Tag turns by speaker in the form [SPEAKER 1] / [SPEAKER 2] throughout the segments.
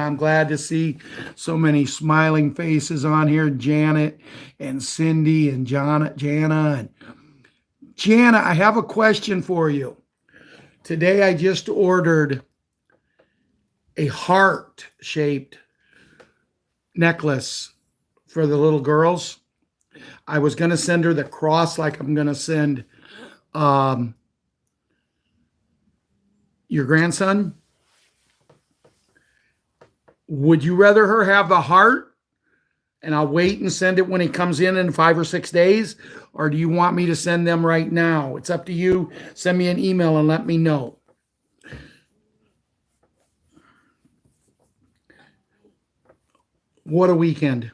[SPEAKER 1] I'm glad to see so many smiling faces on here. Janet and Cindy and Jana. And Jana, I have a question for you. Today I just ordered a heart-shaped necklace for the little girls. I was going to send her the cross like I'm going to send your grandson. Would you rather her have the heart and I'll wait and send it when he comes in 5 or 6 days? Or do you want me to send them right now? It's up to you. Send me an email and let me know. What a weekend.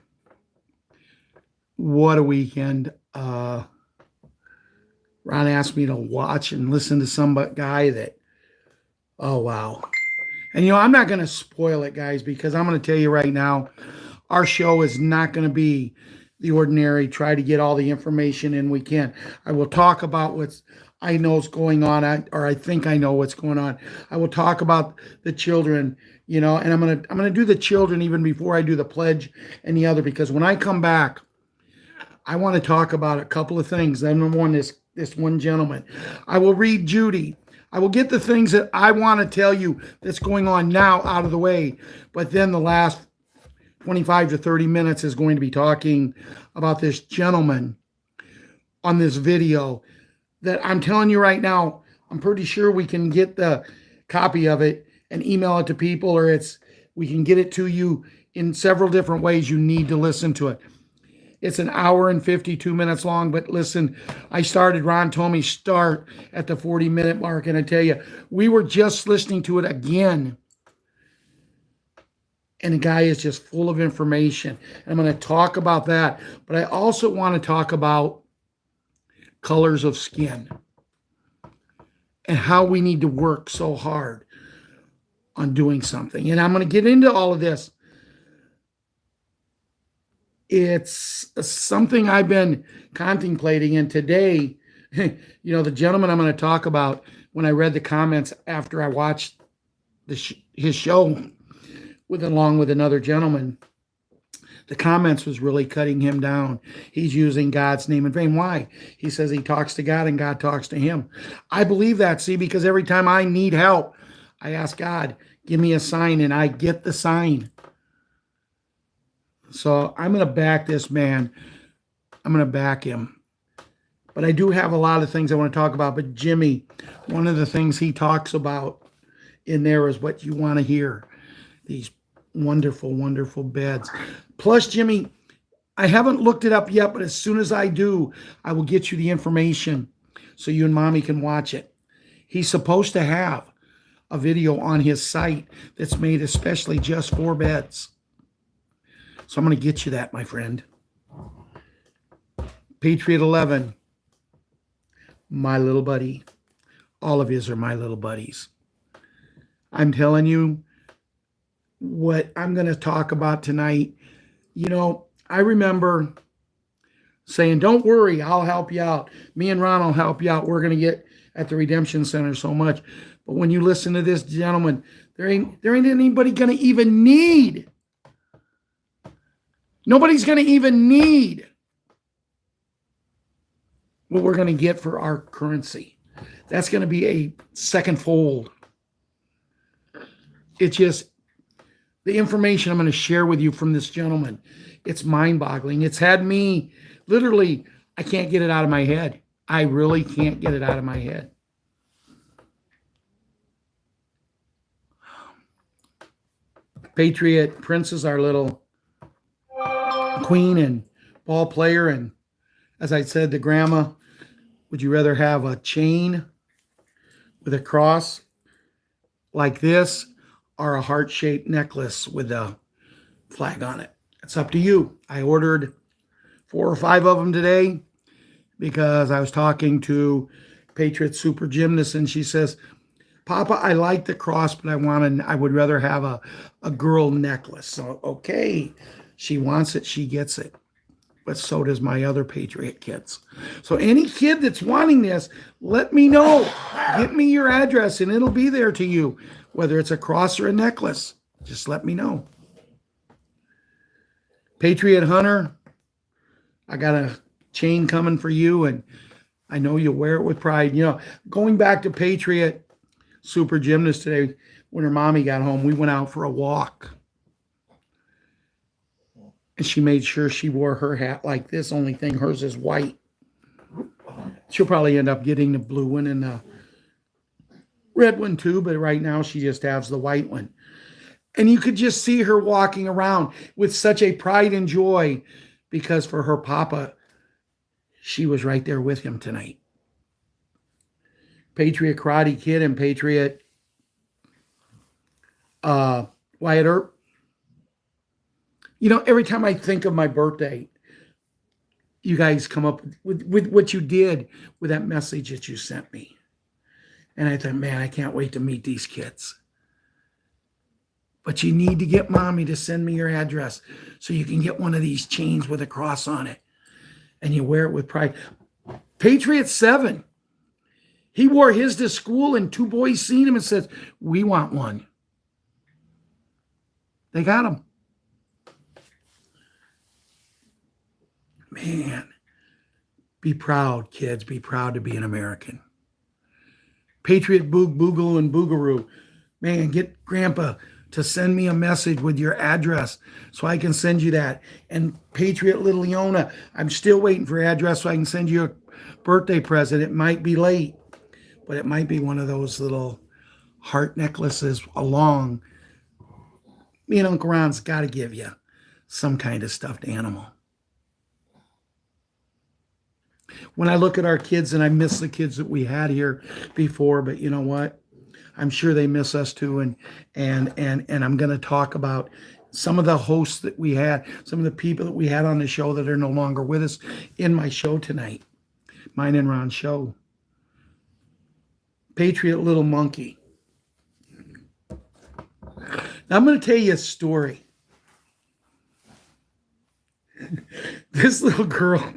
[SPEAKER 1] What a weekend. Ron asked me to watch and listen to some guy that, oh, wow. And, I'm not going to spoil it, guys, because I'm going to tell you right now, our show is not going to be the ordinary, try to get all the information in we can. I will talk about what I know is going on, or I think I know what's going on. I will talk about the children, and I'm going to do the children even before I do the pledge and the other, because when I come back, I want to talk about a couple of things. Number one, this one gentleman. I will read Judy. I will get the things that I want to tell you that's going on now out of the way. But then the last 25 to 30 minutes is going to be talking about this gentleman on this video that I'm telling you right now, I'm pretty sure we can get the copy of it and email it to people, or we can get it to you in several different ways. You need to listen to it. It's an hour and 52 minutes long, but listen, Ron told me start at the 40-minute mark, and I tell you, we were just listening to it again, and the guy is just full of information. I'm going to talk about that, but I also want to talk about colors of skin and how we need to work so hard on doing something. And I'm going to get into all of this. It's something I've been contemplating. And today, the gentleman I'm going to talk about, when I read the comments after I watched his show along with another gentleman, the comments was really cutting him down. He's using God's name in vain. Why? He says he talks to God and God talks to him. I believe that, because every time I need help, I ask God, give me a sign, and I get the sign. So I'm going to back this man. I'm going to back him. But I do have a lot of things I want to talk about. But Jimmy, one of the things he talks about in there is what you want to hear. These wonderful, wonderful beds. Plus, Jimmy, I haven't looked it up yet, but as soon as I do, I will get you the information so you and Mommy can watch it. He's supposed to have a video on his site that's made especially just for beds. So I'm going to get you that, my friend. Patriot 11, my little buddy. All of yous are my little buddies. I'm telling you what I'm going to talk about tonight. I remember saying, don't worry, I'll help you out. Me and Ron will help you out. We're going to get at the Redemption Center so much. But when you listen to this gentleman, there ain't anybody going to even need. Nobody's going to even need what we're going to get for our currency. That's going to be a second fold. It's just the information I'm going to share with you from this gentleman. It's mind-boggling. It's had me, literally, I can't get it out of my head. I really can't get it out of my head. Patriot Princess, our little queen and ball player, and as I said to Grandma, would you rather have a chain with a cross like this or a heart-shaped necklace with a flag on it? It's up to you. I ordered 4 or 5 of them today because I was talking to Patriot Super Gymnast, and she says, Papa, I like the cross, but I would rather have a girl necklace. So, okay. She wants it, she gets it. But so does my other Patriot kids. So any kid that's wanting this, let me know. Get me your address and it'll be there to you, whether it's a cross or a necklace. just let me know. Patriot Hunter, I got a chain coming for you, and I know you'll wear it with pride. You know, going back to Patriot Super Gymnast today, when her mommy got home, we went out for a walk. And she made sure she wore her hat like this. Only thing, hers is white. She'll probably end up getting the blue one and the red one too, but right now she just has the white one. And you could just see her walking around with such a pride and joy, because for her papa, she was right there with him tonight. Patriot Karate Kid and Patriot Wyatt Earp. You know, every time I think of my birthday, you guys come up with what you did with that message that you sent me. And I thought, man, I can't wait to meet these kids. But you need to get mommy to send me your address so you can get one of these chains with a cross on it. And you wear it with pride. Patriot 7. He wore his to school, and 2 boys seen him and says, we want one. They got him. Man, be proud, kids. Be proud to be an American. Patriot Boogaloo and Boogaroo. Man, get Grandpa to send me a message with your address so I can send you that. And Patriot Little Leona, I'm still waiting for your address so I can send you a birthday present. It might be late, but it might be one of those little heart necklaces along. Me and Uncle Ron's got to give you some kind of stuffed animal. When I look at our kids, and I miss the kids that we had here before, but you know what? I'm sure they miss us too. And I'm going to talk about some of the hosts that we had, some of the people that we had on the show that are no longer with us in my show tonight, mine and Ron's show. Patriot Little Monkey. Now I'm going to tell you a story. This little girl,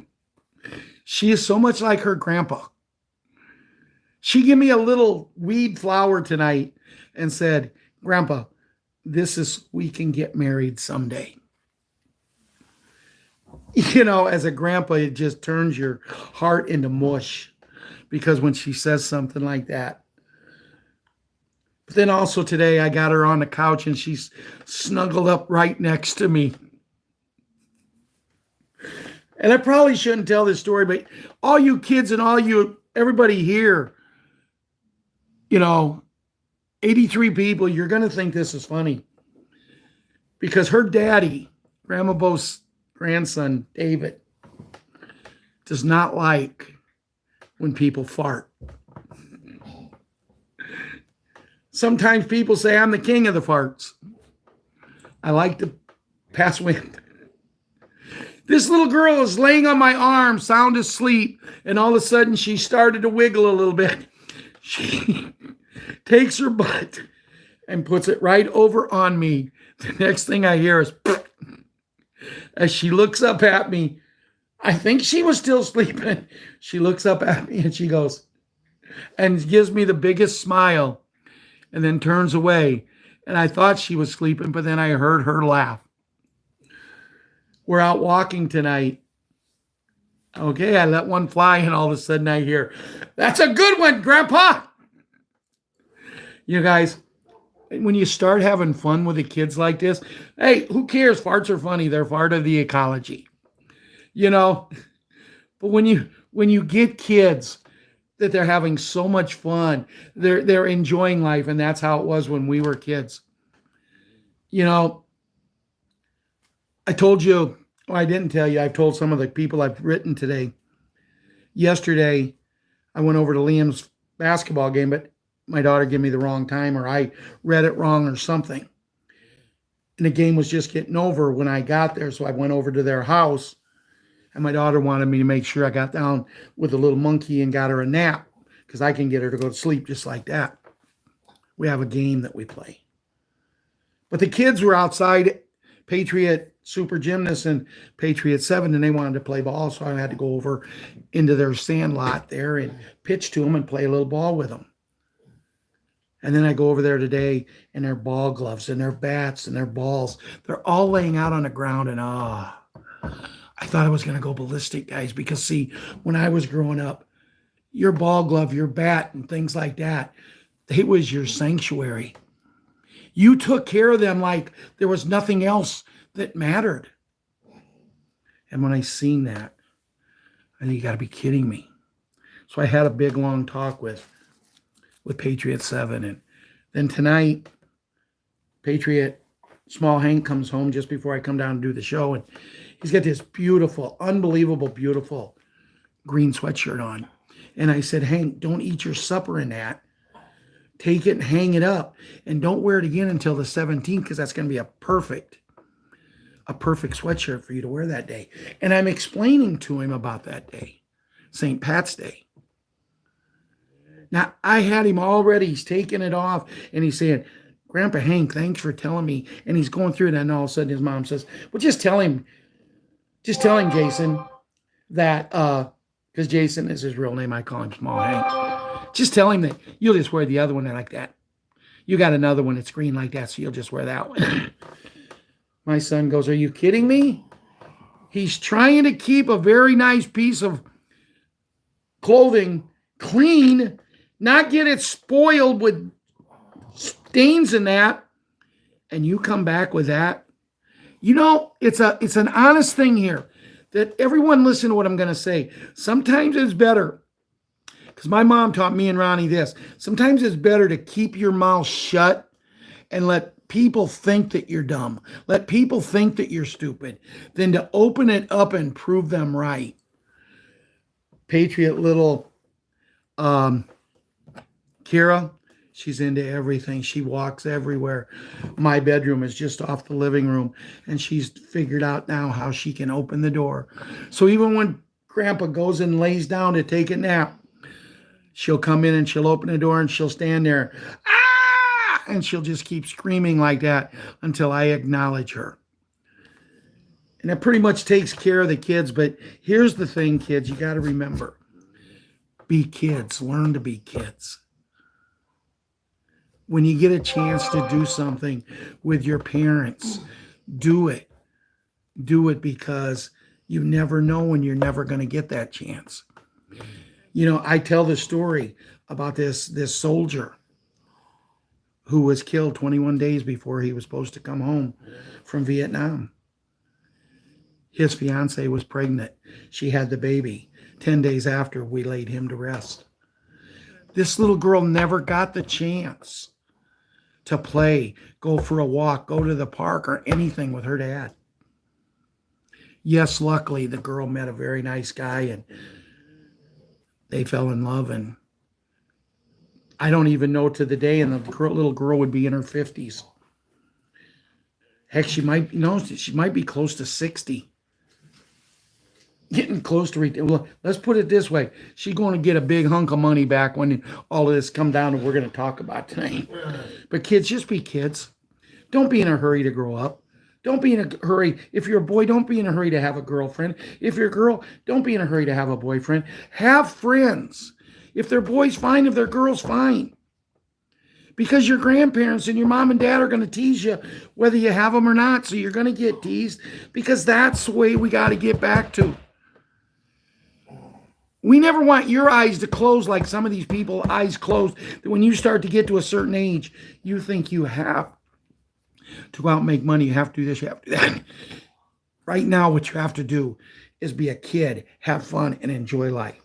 [SPEAKER 1] she is so much like her grandpa. She gave me a little weed flower tonight and said, Grandpa, this is, we can get married someday. You know, as a grandpa, it just turns your heart into mush, because when she says something like that. But then also today, I got her on the couch and she's snuggled up right next to me. And I probably shouldn't tell this story, but all you kids and all you, everybody here, you know, 83 people, you're going to think this is funny. Because her daddy, Grandma Bo's grandson, David, does not like when people fart. Sometimes people say I'm the king of the farts. I like to pass wind. This little girl is laying on my arm, sound asleep, and all of a sudden she started to wiggle a little bit. She takes her butt and puts it right over on me. The next thing I hear is, as she looks up at me, I think she was still sleeping. She looks up at me and she goes, and gives me the biggest smile, and then turns away. And I thought she was sleeping, but then I heard her laugh. We're out walking tonight. Okay, I let one fly, and all of a sudden I hear, that's a good one, Grandpa. You guys, when you start having fun with the kids like this, hey, who cares? Farts are funny. They're part of the ecology. You know, but when you get kids that they're having so much fun, they're enjoying life, and that's how it was when we were kids. You know, I told you, well, I didn't tell you, I've told some of the people I've written today. Yesterday, I went over to Liam's basketball game, but my daughter gave me the wrong time, or I read it wrong or something. And the game was just getting over when I got there, so I went over to their house, and my daughter wanted me to make sure I got down with the little monkey and got her a nap, because I can get her to go to sleep just like that. We have a game that we play. But the kids were outside, Patriot Super Gymnast and Patriot 7, and they wanted to play ball, so I had to go over into their sand lot there and pitch to them and play a little ball with them. And then I go over there today, and their ball gloves and their bats and their balls, they're all laying out on the ground. And I thought I was going to go ballistic, guys, because see, when I was growing up, your ball glove, your bat, and things like that, it was your sanctuary. You took care of them like there was nothing else that mattered. And when I seen that, I think you got to be kidding me. So I had a big, long talk with Patriot 7. And then tonight, Patriot, Small Hank, comes home just before I come down to do the show. And he's got this beautiful, unbelievable, beautiful green sweatshirt on. And I said, Hank, don't eat your supper in that. Take it and hang it up. And don't wear it again until the 17th, because that's going to be a perfect sweatshirt for you to wear that day. And I'm explaining to him about that day, St. Pat's Day. Now, I had him already. He's taking it off, and he's saying, Grandpa Hank, thanks for telling me. And he's going through it, and all of a sudden his mom says, well, just tell him, Jason, that, because Jason is his real name, I call him Small Hank. Just tell him that you'll just wear the other one like that. You got another one that's green like that, so you'll just wear that one. My son goes, are you kidding me? He's trying to keep a very nice piece of clothing clean, not get it spoiled with stains in that, and you come back with that. You know, it's an honest thing here that everyone listen to what I'm going to say. Sometimes it's better, because my mom taught me and Ronnie this. Sometimes it's better to keep your mouth shut and let people think that you're dumb. Let people think that you're stupid than to open it up and prove them right. Patriot little Kira, she's into everything. She walks everywhere. My bedroom is just off the living room, and she's figured out now how she can open the door. So even when Grandpa goes and lays down to take a nap, she'll come in and she'll open the door and she'll stand there. Ah! And she'll just keep screaming like that until I acknowledge her. And that pretty much takes care of the kids. But here's the thing, kids, you got to remember. Be kids. Learn to be kids. When you get a chance to do something with your parents, do it. Do it, because you never know when you're never going to get that chance. You know, I tell the story about this soldier who was killed 21 days before he was supposed to come home from Vietnam. His fiance was pregnant. She had the baby. 10 days after, we laid him to rest. This little girl never got the chance to play, go for a walk, go to the park, or anything with her dad. Yes, luckily, the girl met a very nice guy, and they fell in love. And I don't even know to the day, and the little girl would be in her 50s. Heck, she might be close to 60. Getting close to well, let's put it this way. She's going to get a big hunk of money back when all of this come down to what we're going to talk about tonight. But kids, just be kids. Don't be in a hurry to grow up. Don't be in a hurry. If you're a boy, don't be in a hurry to have a girlfriend. If you're a girl, don't be in a hurry to have a boyfriend. Have friends. If they're boys, fine. If they're girls, fine. Because your grandparents and your mom and dad are going to tease you whether you have them or not. So you're going to get teased, because that's the way we got to get back to. We never want your eyes to close like some of these people, eyes closed, that when you start to get to a certain age, you think you have to go out and make money. You have to do this, you have to do that. Right now, what you have to do is be a kid, have fun, and enjoy life.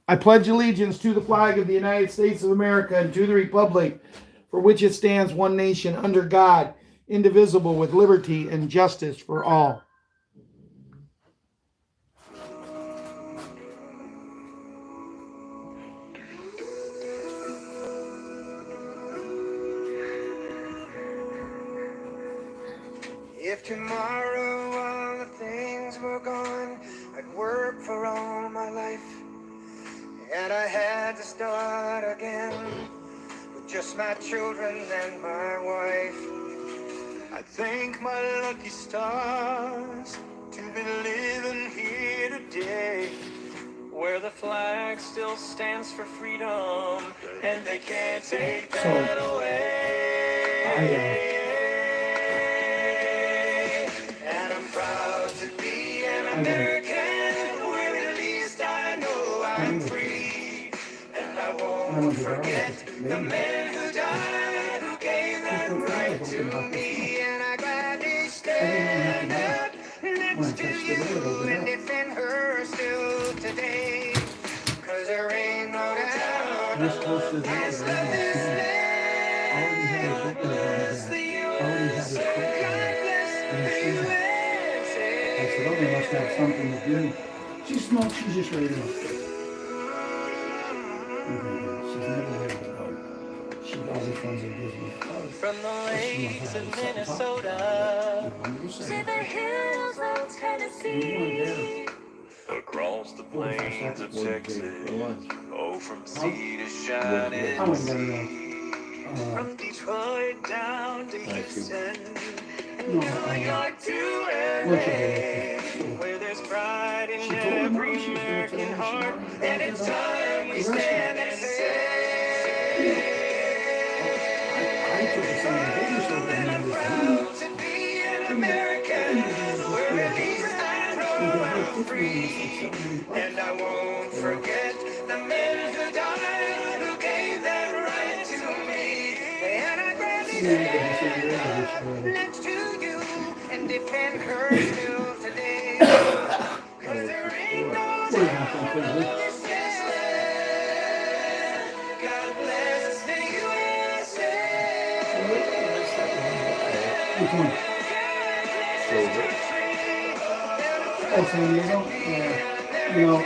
[SPEAKER 1] I pledge allegiance to the flag of the United States of America and to the republic for which it stands, one nation, under God, indivisible, with liberty and justice for all.
[SPEAKER 2] If tomorrow all the things were gone, I'd work for all my life, and I had to start again with just my children and my wife. I thank my lucky stars to me living here today, where the flag still stands for freedom, and they can't take that away. And I'm proud to be an American, where at least I know I'm free. And I won't forget the men who died, who gave that right to me. And I gladly stand up next to you and defend her still today. 'Cause there ain't no doubt as love this land, God bless the USA. God bless the USA.
[SPEAKER 1] I said, oh, they must have something to do. She smokes, she's just ready to go. She's never ready to go. She always runs a Disney.
[SPEAKER 2] From the lakes of Minnesota
[SPEAKER 3] To the hills of Tennessee,
[SPEAKER 2] across the plains of Texas, oh, from sea to shining
[SPEAKER 1] I
[SPEAKER 2] sea,
[SPEAKER 1] don't
[SPEAKER 2] from Detroit down to Houston, and
[SPEAKER 1] No,
[SPEAKER 2] New York to
[SPEAKER 1] where'd
[SPEAKER 2] LA,
[SPEAKER 1] you
[SPEAKER 2] where there's pride in
[SPEAKER 1] She told me
[SPEAKER 2] every
[SPEAKER 1] she was gonna
[SPEAKER 2] American
[SPEAKER 1] tell me
[SPEAKER 2] heart,
[SPEAKER 1] she
[SPEAKER 2] and it's time we stand and say,
[SPEAKER 1] I took the same business over
[SPEAKER 2] and I'm proud to be an American, where at least I know I'm free. And I won't forget the men who died, who gave that right to me. And I'd rather stand next to you and defend her still today. 'Cause there ain't no doubt this land. God bless the USA.
[SPEAKER 1] Which one? Oh, San Diego? Yeah. You know,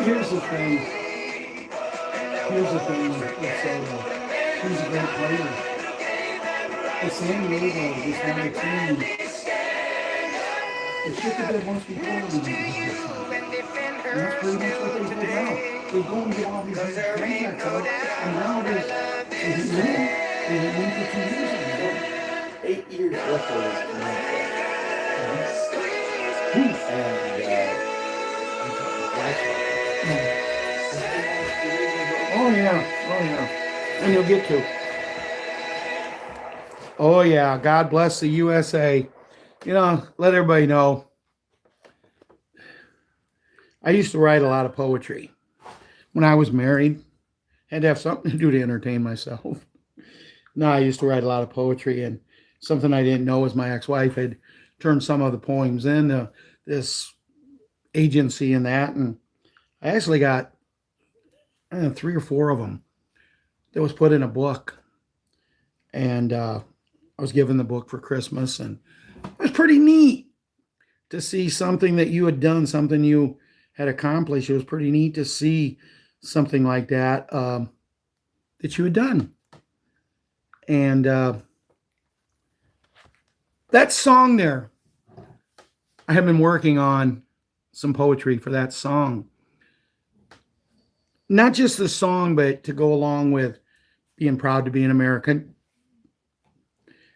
[SPEAKER 1] here's the thing. Here's the thing with Soto. He's a great player. But San Diego just won a team. The shit that they once before we didn't have this time. And that's pretty much what they do now. They go and get all these huge contracts out, and now they didn't win. They didn't win for 2 years ago.
[SPEAKER 4] 8 years left on his contract.
[SPEAKER 1] Oh yeah, oh yeah. And you'll get to. Oh yeah, God bless the USA. You know, let everybody know. I used to write a lot of poetry. When I was married, had to have something to do to entertain myself. No, I used to write a lot of poetry, and something I didn't know was my ex-wife had turned some of the poems into this agency and that, and I actually got 3 or 4 of them that was put in a book, and I was given the book for Christmas, and it was pretty neat to see something that you had done, something you had accomplished. It was pretty neat to see something like that that you had done. And that song there, I have been working on some poetry for that song. Not just the song, but to go along with being proud to be an American.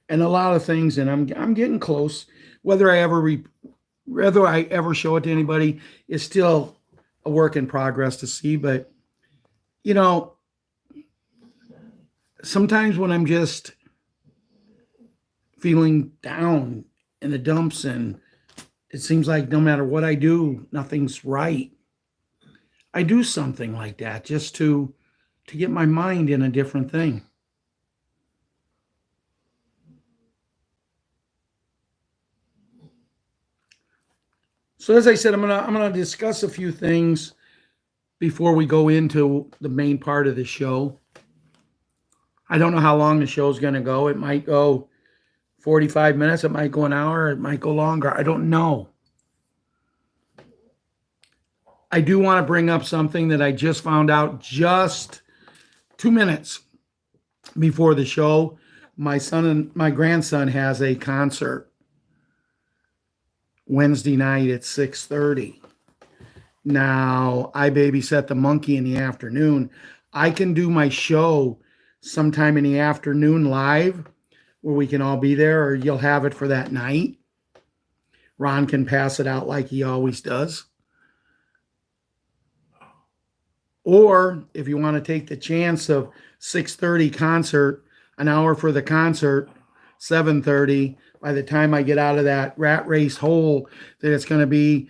[SPEAKER 1] And a lot of things, and I'm getting close. Whether I ever show it to anybody is still a work in progress to see. But you know, sometimes when I'm just feeling down in the dumps, and it seems like no matter what I do, nothing's right, I do something like that just to get my mind in a different thing. So as I said, I'm gonna discuss a few things before we go into the main part of the show. I don't know how long the show's gonna go. It might go 45 minutes, it might go an hour, it might go longer. I don't know. I do want to bring up something that I just found out just 2 minutes before the show. My son and my grandson has a concert Wednesday night at 6:30. Now, I babysat the monkey in the afternoon. I can do my show sometime in the afternoon live where we can all be there, or you'll have it for that night. Ron can pass it out like he always does. Or if you want to take the chance of 6:30 concert, an hour for the concert, 7:30, by the time I get out of that rat race hole that it's going to be,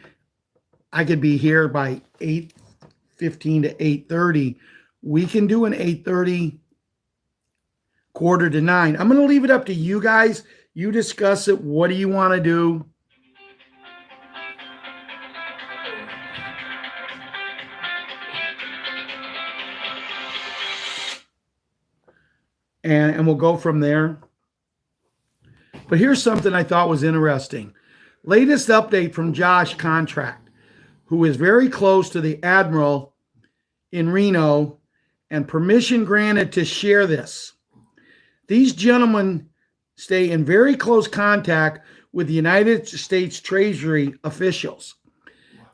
[SPEAKER 1] I could be here by 8:15 to 8:30. We can do an 8:30, 8:45. I'm going to leave it up to you guys. You discuss it. What do you want to do? And we'll go from there. But here's something I thought was interesting. Latest update from Josh Contract, who is very close to the Admiral in Reno, and permission granted to share this. These gentlemen stay in very close contact with the United States Treasury officials.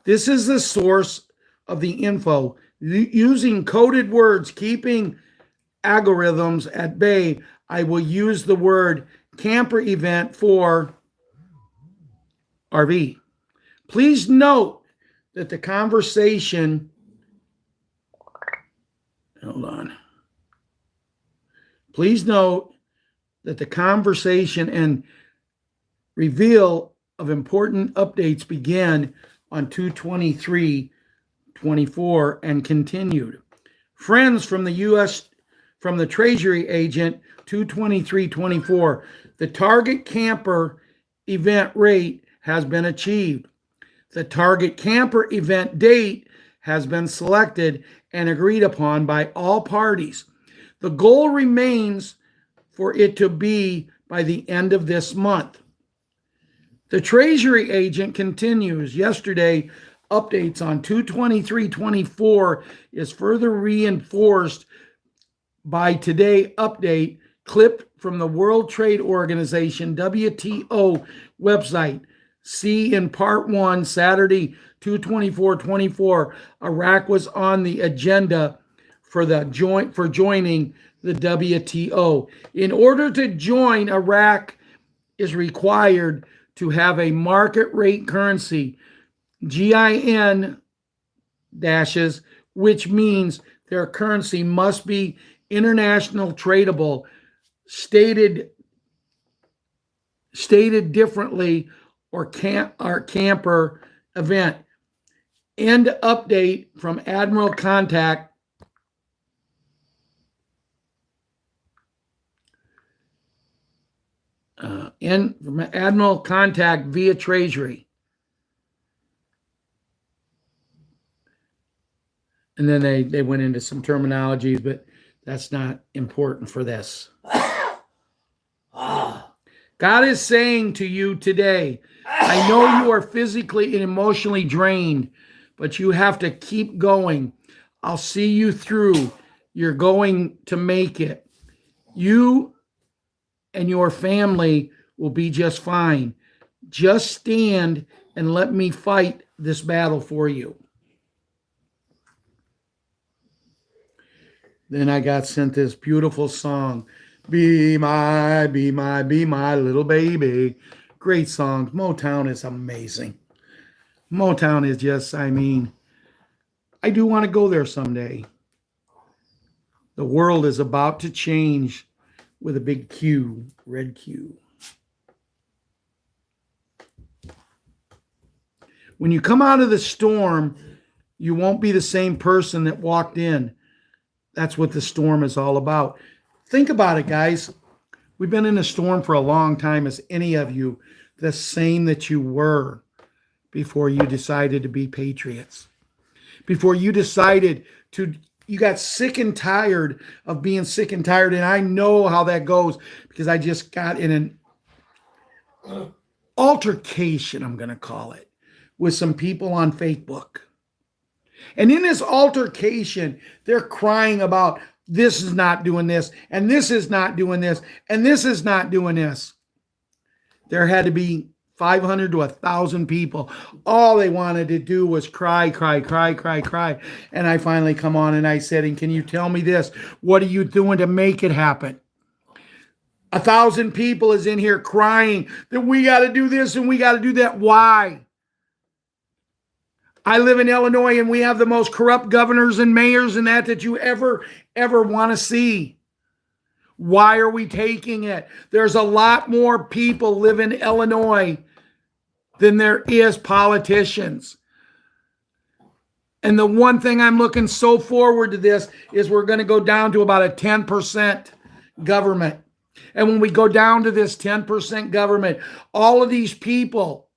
[SPEAKER 1] This is the source of the info. Using coded words, keeping algorithms at bay, I will use the word camper event for RV. Please note that the conversation, hold on. Please note that the conversation and reveal of important updates began on 2/23/24 and continued. Friends from the U.S. from the Treasury agent 2/23/24, the target camper event rate has been achieved. The target camper event date has been selected and agreed upon by all parties. The goal remains for it to be by the end of this month. The Treasury agent continues. Yesterday, updates on 2/23/24 is further reinforced by today update clip from the World Trade Organization WTO website. See in part 1, Saturday 2/24/24, Iraq was on the agenda for joining the WTO. In order to join, Iraq is required to have a market rate currency, GIN dashes, which means their currency must be international tradable, stated differently, or camper event. End update from Admiral Contact. From Admiral Contact via Treasury. And then they went into some terminologies, but that's not important for this. God is saying to you today, I know you are physically and emotionally drained, but you have to keep going. I'll see you through. You're going to make it. You and your family will be just fine. Just stand and let me fight this battle for you. Then I got sent this beautiful song. Be my little baby. Great song. Motown is amazing. Motown is just, I do want to go there someday. The world is about to change with a big Q, red Q. When you come out of the storm, you won't be the same person that walked in. That's what the storm is all about. Think about it, guys. We've been in a storm for a long time. As any of you, the same that you were before you decided to be patriots. Before you decided to, you got sick and tired of being sick and tired. And I know how that goes because I just got in an altercation, I'm going to call it, with some people on Facebook. And in this altercation, they're crying about this is not doing this, and this is not doing this, and this is not doing this. There had to be 500 to 1,000 people. All they wanted to do was cry, cry, cry, cry, cry. And I finally come on and I said, and can you tell me this? What are you doing to make it happen? 1,000 people is in here crying that we got to do this and we got to do that. Why? I live in Illinois and we have the most corrupt governors and mayors and that you ever want to see. Why are we taking it? There's a lot more people live in Illinois than there is politicians. And the one thing I'm looking so forward to this is we're going to go down to about a 10% government. And when we go down to this 10% government, all of these people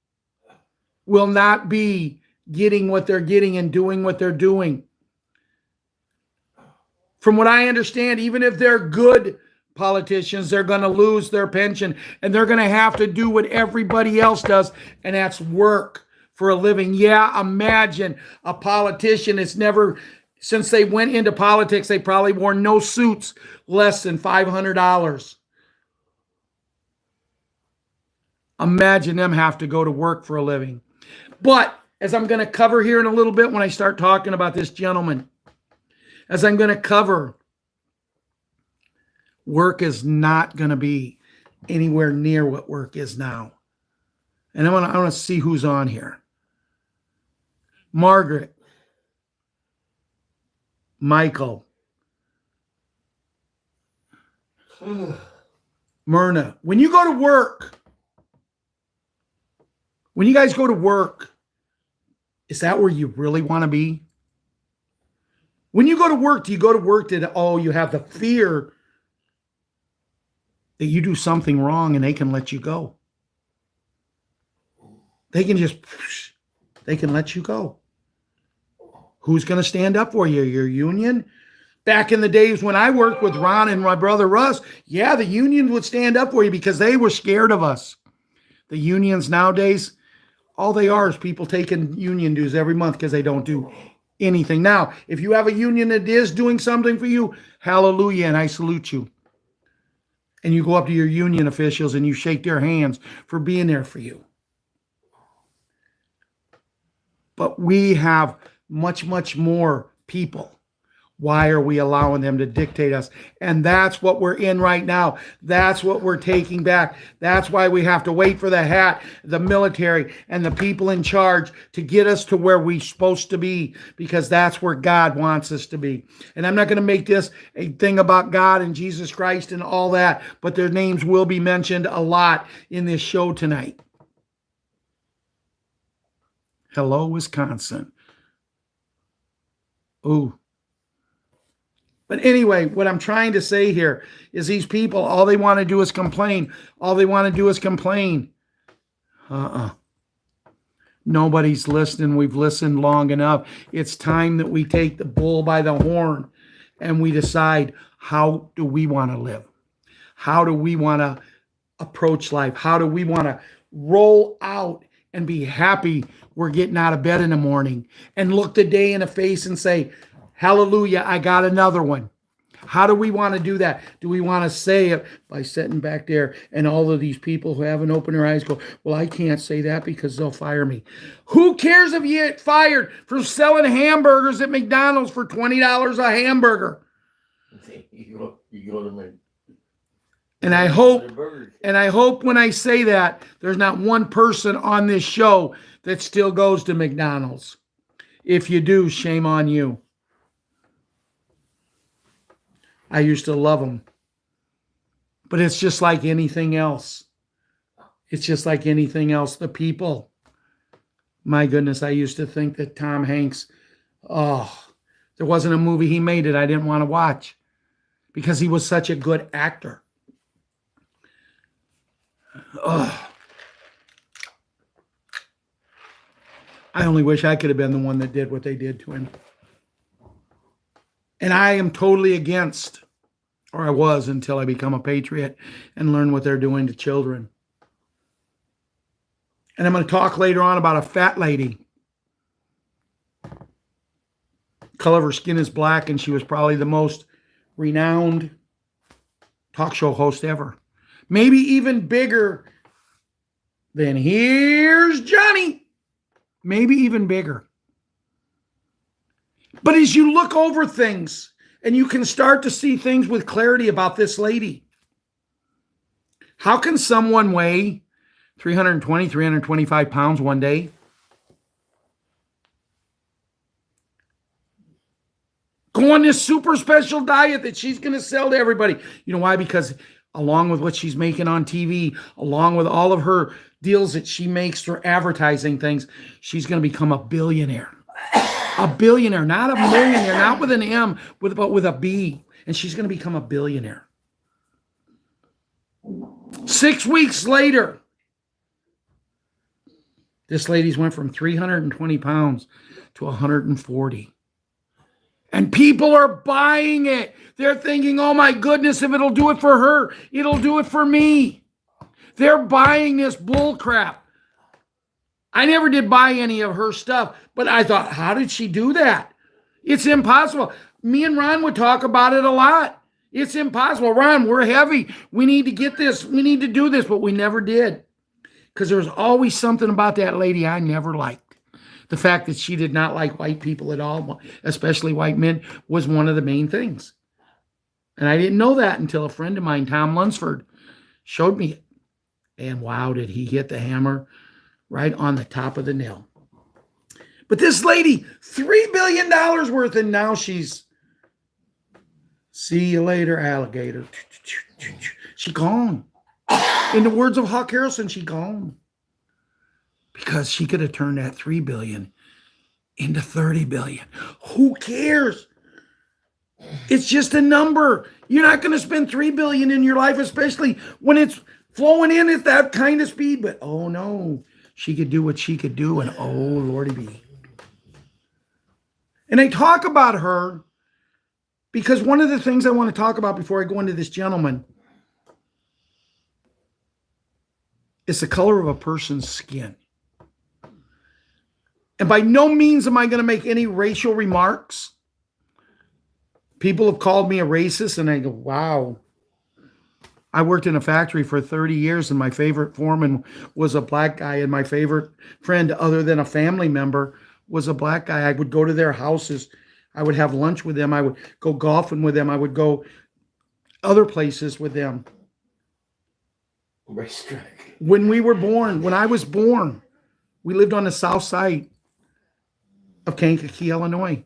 [SPEAKER 1] will not be getting what they're getting and doing what they're doing. From what I understand, even if they're good politicians, they're going to lose their pension and they're going to have to do what everybody else does, and that's work for a living. Yeah, imagine a politician that's never, since they went into politics, they probably wore no suits less than $500. Imagine them have to go to work for a living. But as I'm going to cover here in a little bit when I start talking about this gentleman, as I'm going to cover, work is not going to be anywhere near what work is now. And I want to see who's on here. Margaret, Michael, Myrna. When you go to work, when you guys go to work, is that where you really want to be? When you go to work, do you go to work that, oh, you have the fear that you do something wrong and they can let you go? They can let you go. Who's going to stand up for you? Your union? Back in the days when I worked with Ron and my brother Russ, yeah, the union would stand up for you because they were scared of us. The unions nowadays, all they are is people taking union dues every month because they don't do anything. Now, if you have a union that is doing something for you, hallelujah, and I salute you. And you go up to your union officials and you shake their hands for being there for you. But we have much, much more people. Why are we allowing them to dictate us? And that's what we're in right now. That's what we're taking back. That's why we have to wait for the hat, the military, and the people in charge to get us to where we're supposed to be, because that's where God wants us to be. And I'm not going to make this a thing about God and Jesus Christ and all that, but their names will be mentioned a lot in this show tonight. Hello, Wisconsin. Ooh. But anyway, what I'm trying to say here is these people, all they want to do is complain. All they want to do is complain. Nobody's listening. We've listened long enough. It's time that we take the bull by the horn and we decide, how do we want to live? How do we want to approach life? How do we want to roll out and be happy we're getting out of bed in the morning and look the day in the face and say, hallelujah, I got another one. How do we want to do that? Do we want to say it by sitting back there and all of these people who haven't opened their eyes go, well, I can't say that because they'll fire me. Who cares if you get fired for selling hamburgers at McDonald's for $20 a hamburger? And I hope when I say that, there's not one person on this show that still goes to McDonald's. If you do, shame on you. I used to love them. But it's just like anything else. It's just like anything else. The people. My goodness, I used to think that Tom Hanks, there wasn't a movie he made that I didn't want to watch because he was such a good actor. I only wish I could have been the one that did what they did to him. And I am totally against, or I was until I become a patriot and learn what they're doing to children. And I'm going to talk later on about a fat lady. Color of her skin is black, and she was probably the most renowned talk show host ever. Maybe even bigger than Here's Johnny. Maybe even bigger. But as you look over things and you can start to see things with clarity about this lady, How can someone weigh 320, 325 pounds one day? Go on this super special diet that she's going to sell to everybody. You know why? Because along with what she's making on TV, along with all of her deals that she makes for advertising things, she's going to become a billionaire. A billionaire, not a millionaire, not with an M, but with a B. And she's going to become a billionaire. 6 weeks later, this lady's went from 320 pounds to 140. And people are buying it. They're thinking, oh my goodness, if it'll do it for her, it'll do it for me. They're buying this bull crap. I never did buy any of her stuff, but I thought, how did she do that? It's impossible. Me and Ron would talk about it a lot. It's impossible. Ron, we're heavy. We need to get this. We need to do this, but we never did. Because there's always something about that lady I never liked. The fact that she did not like white people at all, especially white men, was one of the main things. And I didn't know that until a friend of mine, Tom Lunsford, showed me it. And wow, did he hit the hammer right on the top of the nail. But this lady, $3 billion worth, and now she's, see you later, alligator. She gone. In the words of Hawk Harrelson, she gone. Because she could have turned that $3 billion into $30 billion. Who cares? It's just a number. You're not going to spend $3 billion in your life, especially when it's flowing in at that kind of speed. But oh no, she could do what she could do, and oh Lordy be. And I talk about her because one of the things I want to talk about before I go into this gentleman is the color of a person's skin. And by no means am I going to make any racial remarks. People have called me a racist, and I go, wow. I worked in a factory for 30 years, and my favorite foreman was a black guy, and my favorite friend, other than a family member, was a black guy. I would go to their houses. I would have lunch with them. I would go golfing with them. I would go other places with them.
[SPEAKER 4] Racetrack.
[SPEAKER 1] When I was born, we lived on the south side of Kankakee, Illinois.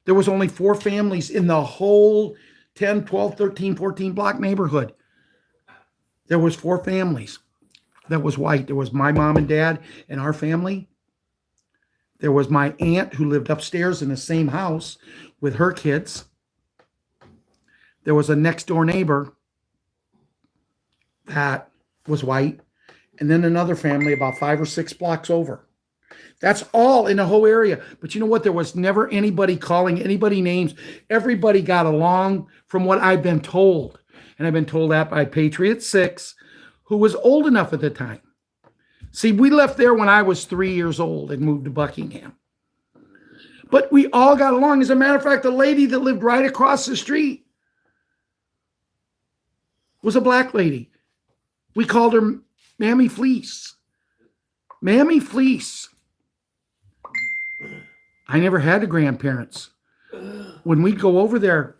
[SPEAKER 1] There was only 4 families in the whole 10, 12, 13, 14 block neighborhood. There was 4 families that was white. There was my mom and dad and our family. There was my aunt who lived upstairs in the same house with her kids. There was a next door neighbor that was white. And then another family about 5 or 6 blocks over. That's all in the whole area. But you know what? There was never anybody calling anybody names. Everybody got along from what I've been told. And I've been told that by Patriot6, who was old enough at the time. See, we left there when I was 3 years old and moved to Buckingham. But we all got along. As a matter of fact, the lady that lived right across the street was a black lady. We called her Mammy Fleece. Mammy Fleece. I never had grandparents. When we'd go over there,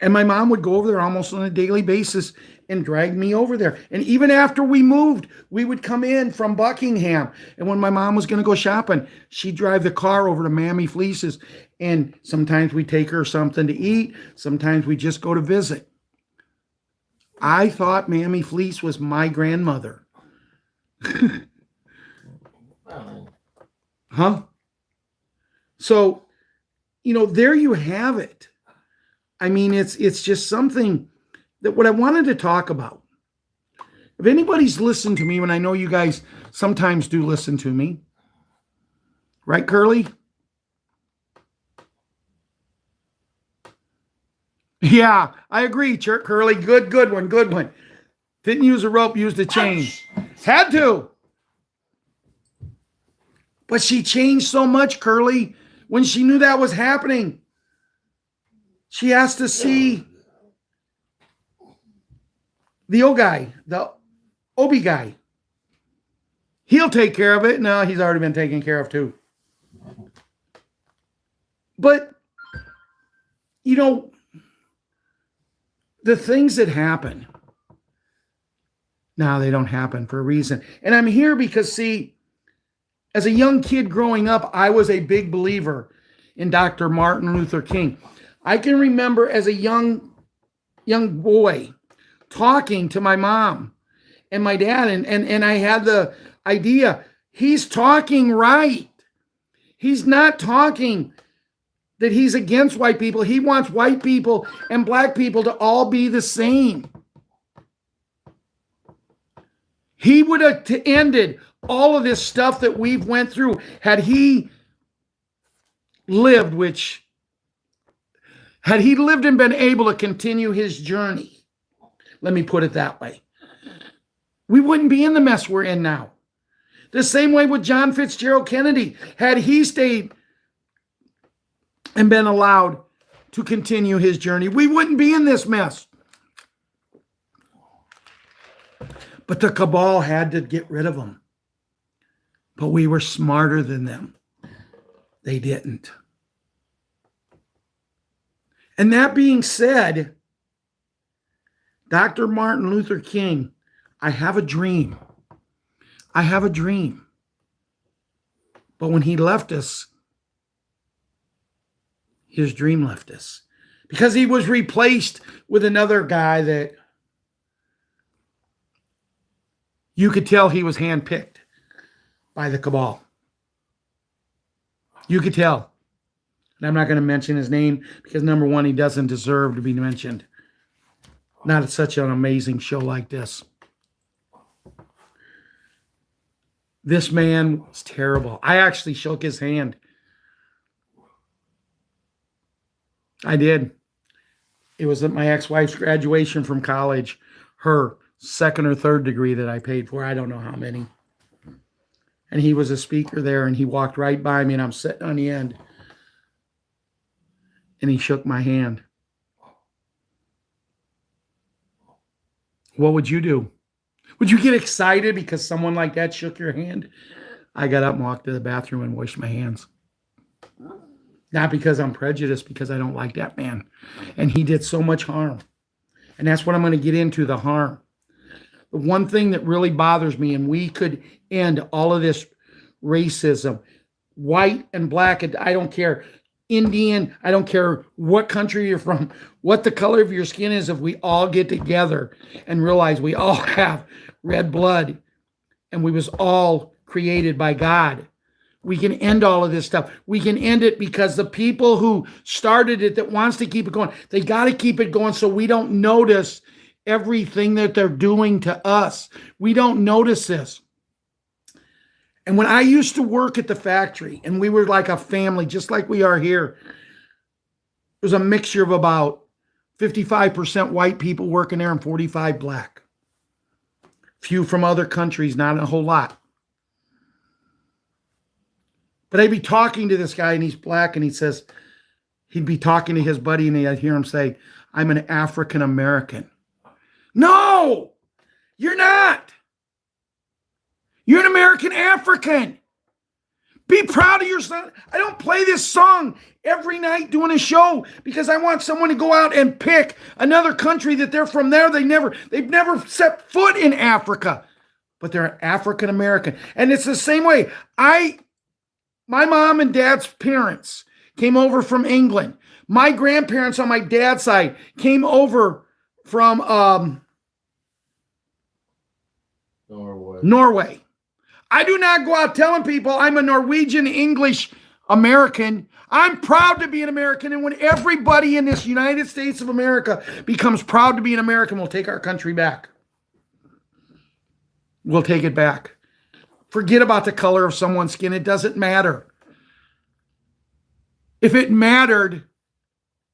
[SPEAKER 1] and my mom would go over there almost on a daily basis and drag me over there. And even after we moved, we would come in from Buckingham. And when my mom was going to go shopping, she'd drive the car over to Mammy Fleece's. And sometimes we'd take her something to eat. Sometimes we'd just go to visit. I thought Mammy Fleece was my grandmother. Huh? So, there you have it. I mean, it's just something that what I wanted to talk about. If anybody's listened to me, and I know you guys sometimes do listen to me, right, Curly? Yeah, I agree, Curly. Good one. Didn't use a rope, used a chain. Had to. But she changed so much, Curly, when she knew that was happening. She has to see the old guy, the Obi guy. He'll take care of it. No, he's already been taken care of too. But, the things that happen, No, they don't happen for a reason. And I'm here because, see, as a young kid growing up, I was a big believer in Dr. Martin Luther King. I can remember as a young boy talking to my mom and my dad, and I had the idea, he's talking right. He's not talking that he's against white people. He wants white people and black people to all be the same. He would have ended all of this stuff that we've went through had he lived, had he lived and been able to continue his journey. Let me put it that way. We wouldn't be in the mess we're in now. The same way with John Fitzgerald Kennedy. Had he stayed and been allowed to continue his journey, we wouldn't be in this mess. But the cabal had to get rid of him. But we were smarter than them. They didn't. And that being said, Dr. Martin Luther King, I have a dream. I have a dream. But when he left us, his dream left us. Because he was replaced with another guy that you could tell he was handpicked by the cabal. You could tell. And I'm not going to mention his name because, number one, he doesn't deserve to be mentioned. Not at such an amazing show like this. This man was terrible. I actually shook his hand. I did. It was at my ex-wife's graduation from college, her second or third degree that I paid for. I don't know how many. And he was a speaker there, and he walked right by me, and I'm sitting on the end. And he shook my hand. What would you do? Would you get excited because someone like that shook your hand? I got up and walked to the bathroom and washed my hands. Not because I'm prejudiced, because I don't like that man. And he did so much harm. And that's what I'm going to get into, the harm. The one thing that really bothers me, and we could end all of this racism, white and black, I don't care, Indian, I don't care what country you're from, what the color of your skin is, if we all get together and realize we all have red blood and we was all created by God, we can end all of this stuff. We can end it because the people who started it that wants to keep it going, they got to keep it going so we don't notice everything that they're doing to us. We don't notice this. And when I used to work at the factory, and we were like a family, just like we are here, it was a mixture of about 55% white people working there and 45 black. Few from other countries, not a whole lot. But I'd be talking to this guy, and he's black, and he'd be talking to his buddy, and I'd hear him say, "I'm an African American." No, you're not. You're an American African. Be proud of your son. I don't play this song every night doing a show because I want someone to go out and pick another country that they're from there. They've never set foot in Africa, but they're African American. And it's the same way. My mom and dad's parents came over from England. My grandparents on my dad's side came over from Norway. I do not go out telling people I'm a Norwegian English American. I'm proud to be an American. And when everybody in this United States of America becomes proud to be an American, we'll take our country back. We'll take it back. Forget about the color of someone's skin. It doesn't matter. If it mattered,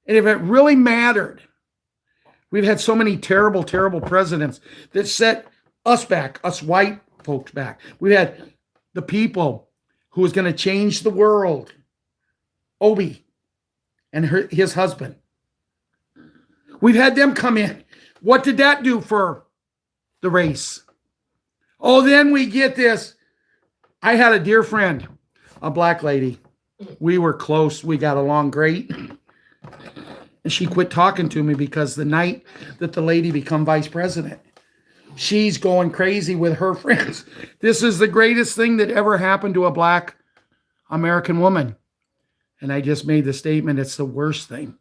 [SPEAKER 1] and if it really mattered, we've had so many terrible, terrible presidents that set us back, us white folks back. We had the people who was going to change the world, Obi and his husband. We've had them come in. What did that do for the race? Oh, then we get this. I had a dear friend, a black lady. We were close. We got along great. And she quit talking to me because the night that the lady became vice president, She's going crazy with her friends. This is the greatest thing that ever happened to a black American woman. And I just made the statement, it's the worst thing.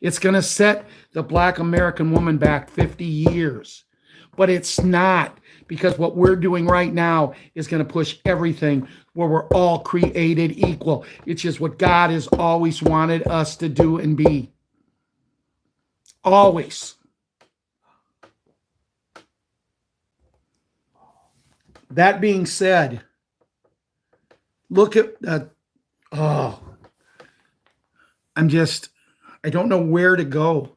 [SPEAKER 1] It's going to set the black American woman back 50 years. But it's not, because what we're doing right now is going to push everything where we're all created equal. It's just what God has always wanted us to do and be. Always. That being said, look at I don't know where to go.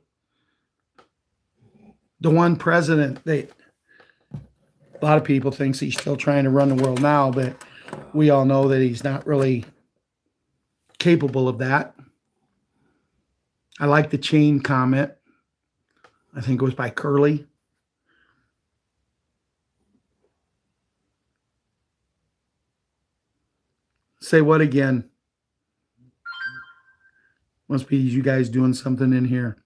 [SPEAKER 1] The one president, a lot of people thinks he's still trying to run the world now, but we all know that he's not really capable of that. I like the chain comment. I think it was by Curly. Say what again? Must be you guys doing something in here.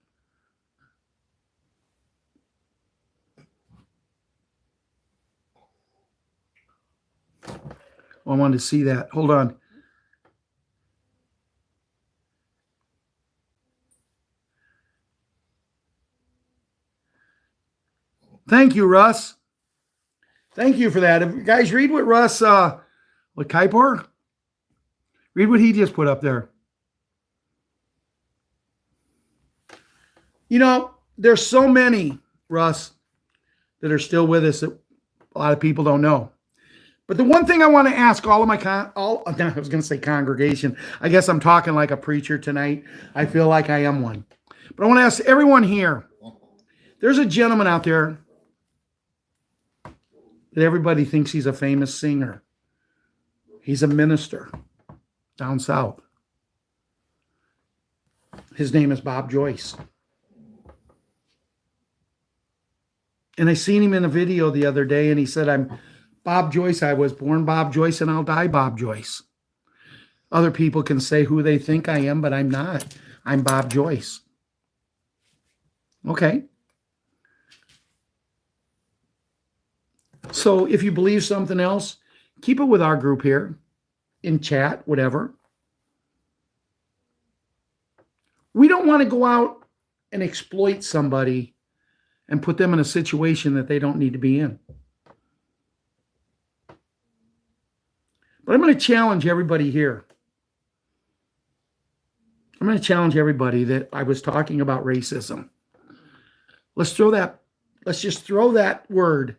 [SPEAKER 1] Oh, I wanted to see that. Hold on. Thank you, Russ. Thank you for that. If you guys read what Russ, what Kuiper? Read what he just put up there. You know, there's so many, Russ, that are still with us that a lot of people don't know. But the one thing I want to ask all of my, I was going to say congregation. I guess I'm talking like a preacher tonight. I feel like I am one. But I want to ask everyone here. There's a gentleman out there that everybody thinks he's a famous singer. He's a minister down south. His name is Bob Joyce. And I seen him in a video the other day, and he said, I'm Bob Joyce. I was born Bob Joyce, and I'll die Bob Joyce. Other people can say who they think I am, but I'm not. I'm Bob Joyce. Okay. So if you believe something else, keep it with our group here, in chat, whatever. We don't want to go out and exploit somebody and put them in a situation that they don't need to be in. But I'm going to challenge everybody here. I'm going to challenge everybody that I was talking about racism. Let's just throw that word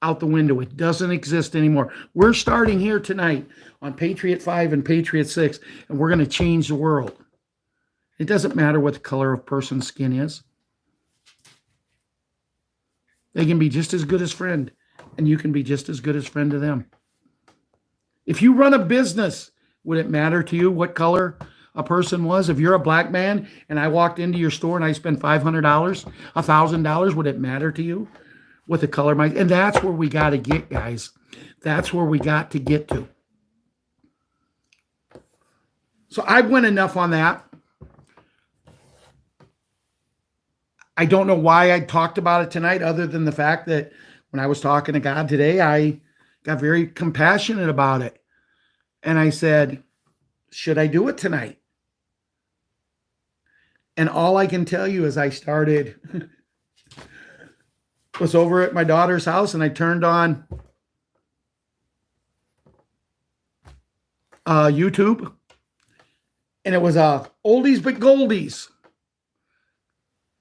[SPEAKER 1] out the window. It doesn't exist anymore. We're starting here tonight on Patriot 5 and Patriot 6, and we're going to change the world. It doesn't matter what the color of a person's skin is. They can be just as good as friend, and you can be just as good as friend to them. If you run a business, would it matter to you what color a person was? If you're a black man and I walked into your store and I spent $500, $1,000, would it matter to you what the color might? And that's where we got to get, guys. That's where we got to get to. So I went enough on that. I don't know why I talked about it tonight, other than the fact that when I was talking to God today, I got very compassionate about it. And I said, should I do it tonight? And all I can tell you is I was over at my daughter's house, and I turned on YouTube, and it was a oldies but goldies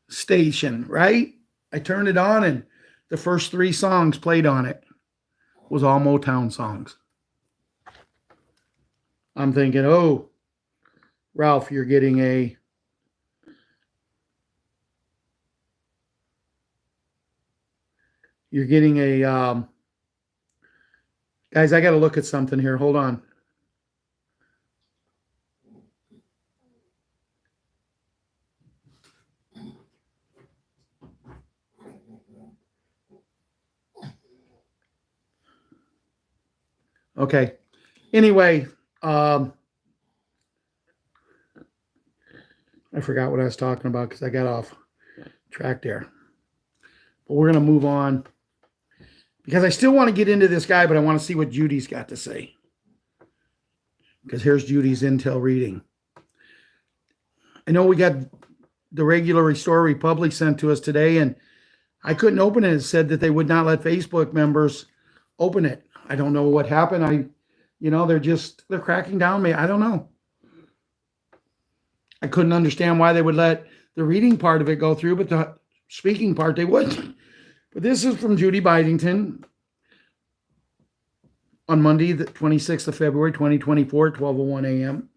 [SPEAKER 1] station, right? I turned it on, and the first 3 songs played on it was all Motown songs. I'm thinking, oh, Ralph, you're getting a guys, I got to look at something here. Hold on. Okay. Anyway, I forgot what I was talking about because I got off track there. But we're going to move on. because I still want to get into this guy, but I want to see what Judy's got to say. Because here's Judy's intel reading. I know we got the regular Restore Republic sent to us today, and I couldn't open it. It said that they would not let Facebook members open it. I don't know what happened. They're cracking down me. I don't know. I couldn't understand why they would let the reading part of it go through, but the speaking part they wouldn't. But this is from Judy Bidington on Monday, the 26th of February, 2024, 12:01 a.m.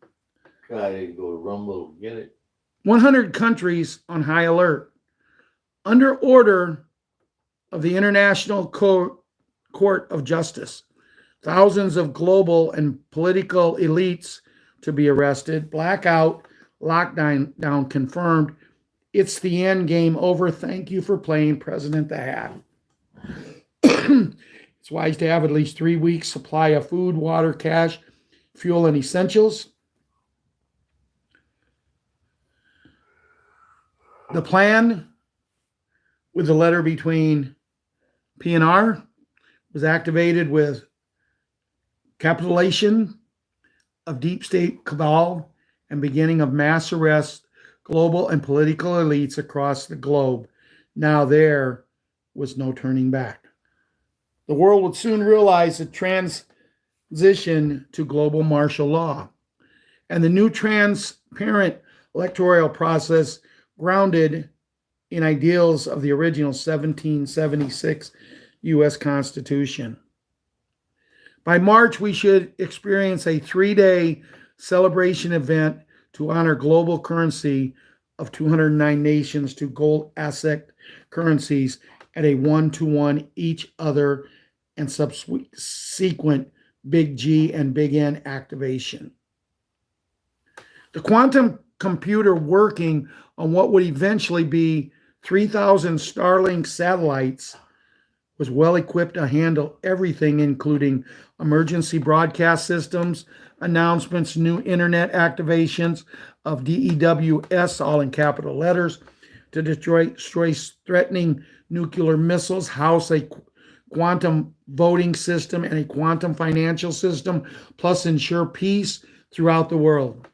[SPEAKER 4] Try to go to Rumble, get it.
[SPEAKER 1] 100 countries on high alert. Under order of the International Court of Justice, thousands of global and political elites to be arrested. Blackout, lockdown confirmed. It's the end, game over. Thank you for playing President the Hat. It's wise to have at least 3 weeks supply of food, water, cash, fuel, and essentials. The plan with the letter between P and R was activated with capitulation of deep state cabal and beginning of mass arrests, global and political elites across the globe. Now there was no turning back. The world would soon realize the transition to global martial law and the new transparent electoral process grounded in ideals of the original 1776 U.S. Constitution. By March, we should experience a 3-day celebration event to honor global currency of 209 nations to gold asset currencies at a 1-to-1 each other and subsequent Big G and Big N activation. The quantum computer working on what would eventually be 3,000 Starlink satellites was well equipped to handle everything, including emergency broadcast systems, announcements, new internet activations of DEWS, all in capital letters, to destroy threatening nuclear missiles, house a quantum voting system and a quantum financial system, plus ensure peace throughout the world.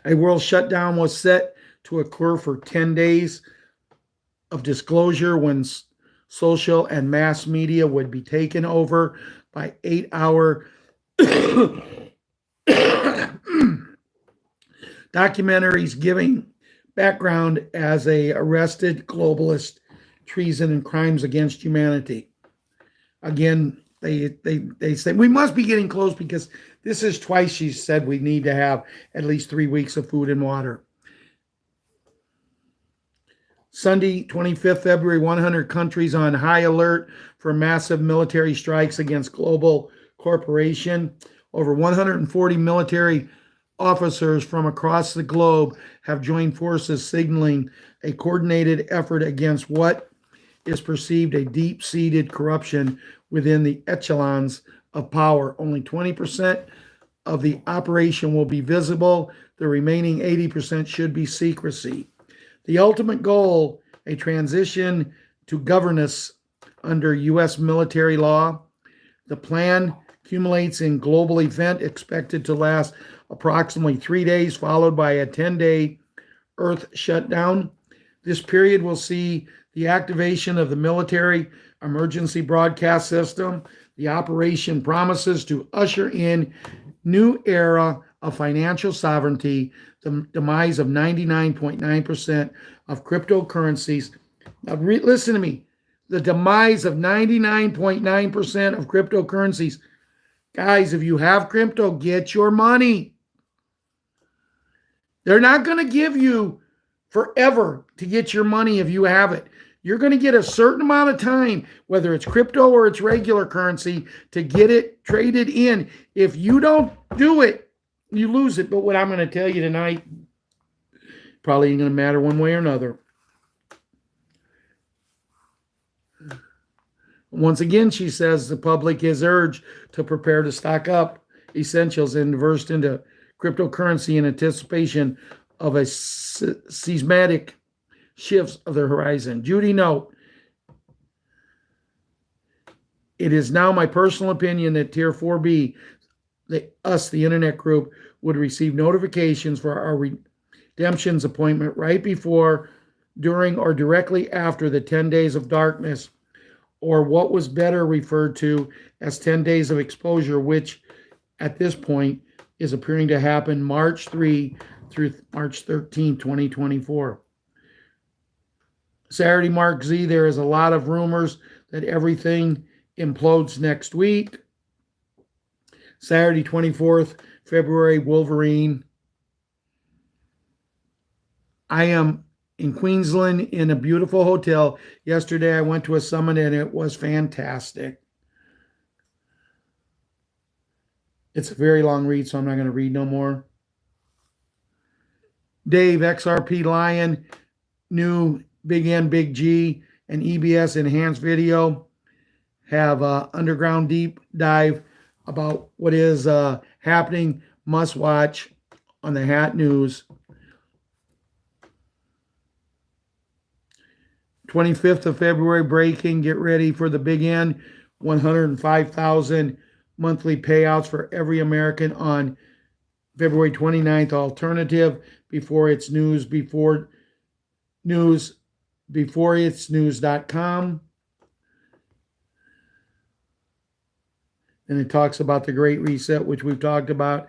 [SPEAKER 1] A world shutdown was set to occur for 10 days of disclosure when social and mass media would be taken over by 8-hour documentaries giving background as a arrested globalist, treason, and crimes against humanity. Again, they say we must be getting close because this is twice she said we need to have at least 3 weeks of food and water. Sunday, 25th February, 100 countries on high alert for massive military strikes against global corporation. Over 140 military officers from across the globe have joined forces, signaling a coordinated effort against what is perceived a deep-seated corruption within the echelons of power. Only 20% of the operation will be visible. The remaining 80% should be secrecy. The ultimate goal, a transition to governance under U.S. military law. The plan accumulates in global event expected to last approximately 3 days, followed by a 10-day Earth shutdown. This period will see the activation of the military emergency broadcast system. The operation promises to usher in new era of financial sovereignty, the demise of 99.9% of cryptocurrencies. Now, listen to me. The demise of 99.9% of cryptocurrencies. Guys, if you have crypto, get your money. They're not going to give you forever to get your money if you have it. You're going to get a certain amount of time, whether it's crypto or it's regular currency, to get it traded in. If you don't do it, you lose it. But what I'm going to tell you tonight probably ain't going to matter one way or another. Once again, she says the public is urged to prepare to stock up essentials and invest into cryptocurrency in anticipation of a seismic shifts of the horizon. Judy, note, It is now my personal opinion that Tier 4B, the internet group, would receive notifications for our redemptions appointment right before, during, or directly after the 10 days of darkness, or what was better referred to as 10 days of exposure, which at this point is appearing to happen March 3 through March 13, 2024. Saturday, Mark Z, there is a lot of rumors that everything implodes next week. Saturday, 24th February, Wolverine. I am in Queensland in a beautiful hotel. Yesterday, I went to a summit and it was fantastic. It's a very long read, so I'm not going to read no more. Dave, XRP Lion, new Big N, Big G, and EBS enhanced video have underground deep dive about what is happening. Must watch on the Hat News. 25th of February, breaking. Get ready for the Big N. 105,000 monthly payouts for every American on February 29th. Alternative before it's news, before it's news.com. And it talks about the Great Reset, which we've talked about.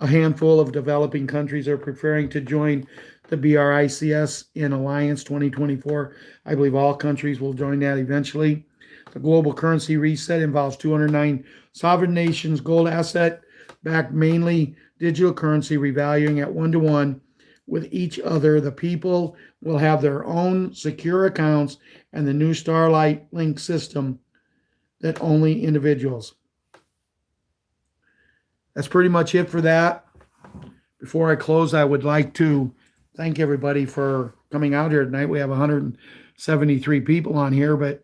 [SPEAKER 1] A handful of developing countries are preparing to join the BRICS in Alliance 2024. I believe all countries will join that eventually. The global currency reset involves 209 sovereign nations, gold asset backed mainly digital currency revaluing at 1-to-1 with each other. The people will have their own secure accounts and the new Starlight Link system that only individuals. That's pretty much it for that. Before I close, I would like to thank everybody for coming out here tonight. We have 173 people on here, but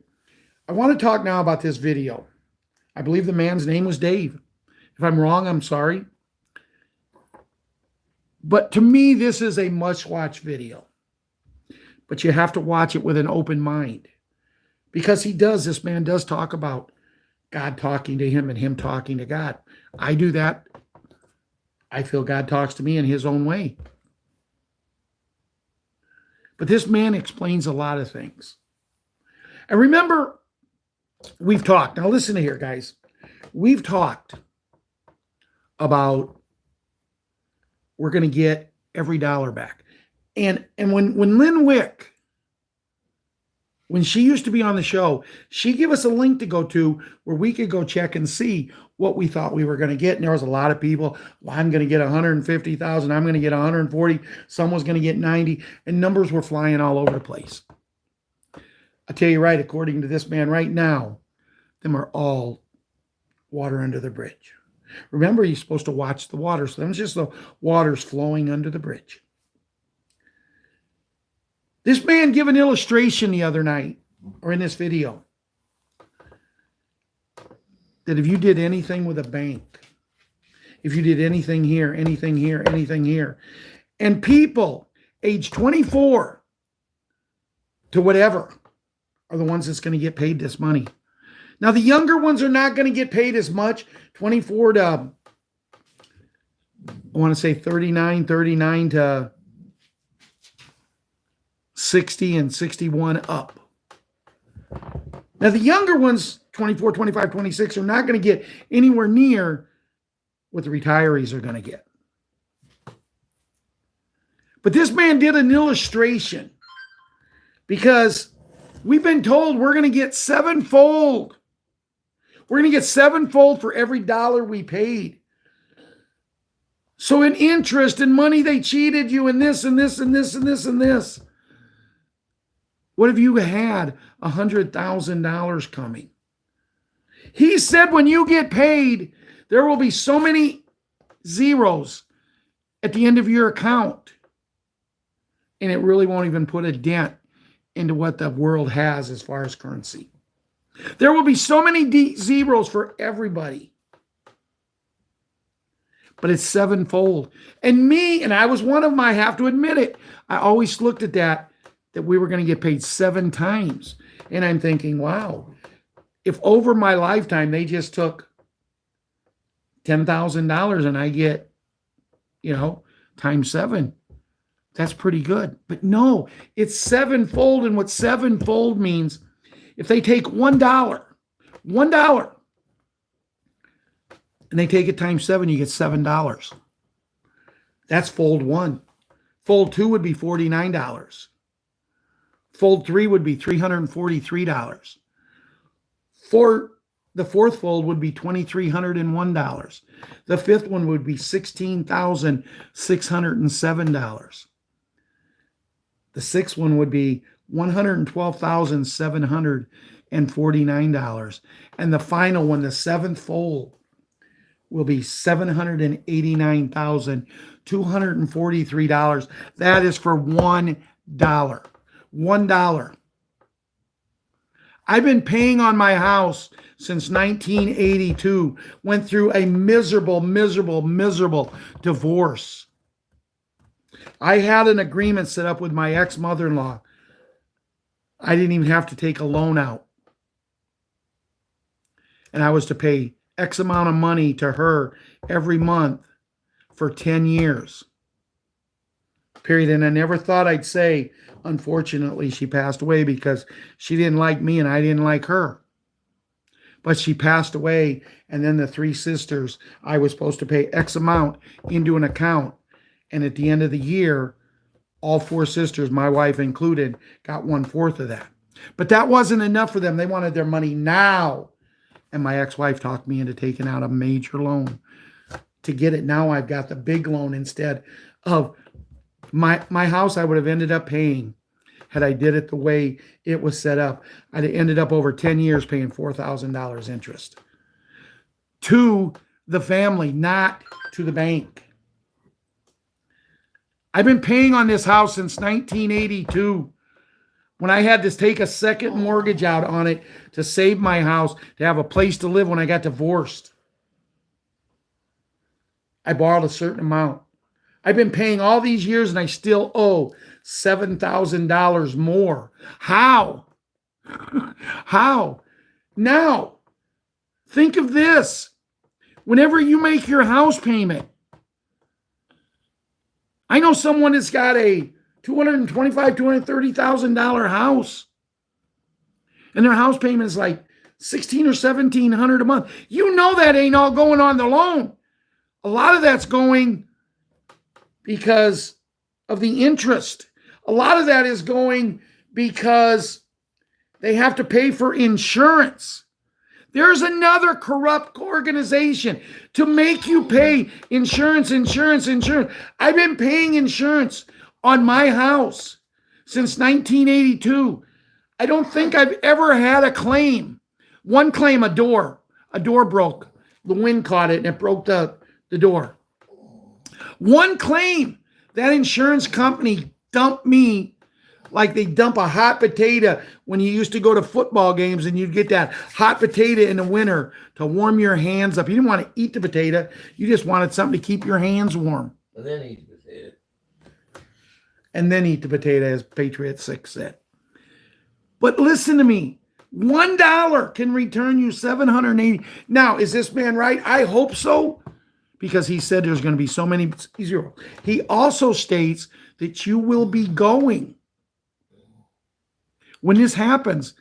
[SPEAKER 1] I want to talk now about this video. I believe the man's name was Dave. If I'm wrong, I'm sorry. But to me, this is a must-watch video. But you have to watch it with an open mind. Because this man does talk about God talking to him and him talking to God. I do that. I feel God talks to me in his own way. But this man explains a lot of things. And remember, we've talked. Now listen to here, guys. We've talked about we're going to get every dollar back. And when Lynn Wick, when she used to be on the show, she gave us a link to go to where we could go check and see what we thought we were going to get. And there was a lot of people, well, I'm going to get 150,000. I'm going to get 140. Someone's going to get 90. And numbers were flying all over the place. I tell you right, according to this man right now, them are all water under the bridge. Remember, you're supposed to watch the water. So that's just the water's flowing under the bridge. This man gave an illustration the other night, or in this video, that if you did anything with a bank, if you did anything here, anything here, anything here, and people age 24 to whatever are the ones that's going to get paid this money. Now, the younger ones are not going to get paid as much, 24 to, I want to say 39 to 60 and 61 up. Now, the younger ones, 24, 25, 26, are not going to get anywhere near what the retirees are going to get. But this man did an illustration because we've been told we're going to get sevenfold. We're going to get sevenfold for every dollar we paid. So in interest and money, they cheated you in this and this and this and this and this. What if you had $100,000 coming? He said when you get paid, there will be so many zeros at the end of your account. And it really won't even put a dent into what the world has as far as currency. There will be so many zeros for everybody. But it's sevenfold. And I was one of them, I have to admit it. I always looked at that we were going to get paid 7 times. And I'm thinking, wow, if over my lifetime they just took $10,000 and I get, times 7, that's pretty good. But no, it's sevenfold. And what sevenfold means, if they take $1, and they take it times 7, you get $7. That's fold 1. Fold 2 would be $49. Fold 3 would be $343. For the fourth fold would be $2,301. The fifth one would be $16,607. The sixth one would be $112,749. And the final one, the seventh fold, will be $789,243. That is for $1. $1. I've been paying on my house since 1982. Went through a miserable divorce. I had an agreement set up with my ex-mother-in-law. I didn't even have to take a loan out. And I was to pay X amount of money to her every month for 10 years. Period. And I never thought I'd say, unfortunately, she passed away, because she didn't like me and I didn't like her. But she passed away, and then the 3 sisters, I was supposed to pay X amount into an account. And at the end of the year, all 4 sisters, my wife included, got 1/4 of that. But that wasn't enough for them. They wanted their money now. And my ex-wife talked me into taking out a major loan to get it. Now I've got the big loan instead of my house. I would have ended up paying, had I did it the way it was set up, I'd have ended up over 10 years paying $4,000 interest to the family, not to the bank. I've been paying on this house since 1982, when I had to take a second mortgage out on it to save my house, to have a place to live when I got divorced. I borrowed a certain amount. I've been paying all these years and I still owe $7,000 more. How? How? Now, think of this. Whenever you make your house payment, I know someone that's got a $225,000, $230,000 house, and their house payment is like $1,600 or $1,700 a month. You know that ain't all going on the loan. A lot of that's going because of the interest. A lot of that is going because they have to pay for insurance. There's another corrupt organization to make you pay insurance. I've been paying insurance on my house since 1982. I don't think I've ever had a claim. One claim, a door broke. The wind caught it and it broke the door. One claim, that insurance company dumped me like they dump a hot potato when you used to go to football games and you'd get that hot potato in the winter to warm your hands up. You didn't want to eat the potato. You just wanted something to keep your hands warm.
[SPEAKER 4] And then eat the potato.
[SPEAKER 1] And then eat the potato, as Patriot6 said. But listen to me. $1 can return you $780. Now, is this man right? I hope so, because he said there's going to be so many zeros. He also states that you will be going. When this happens,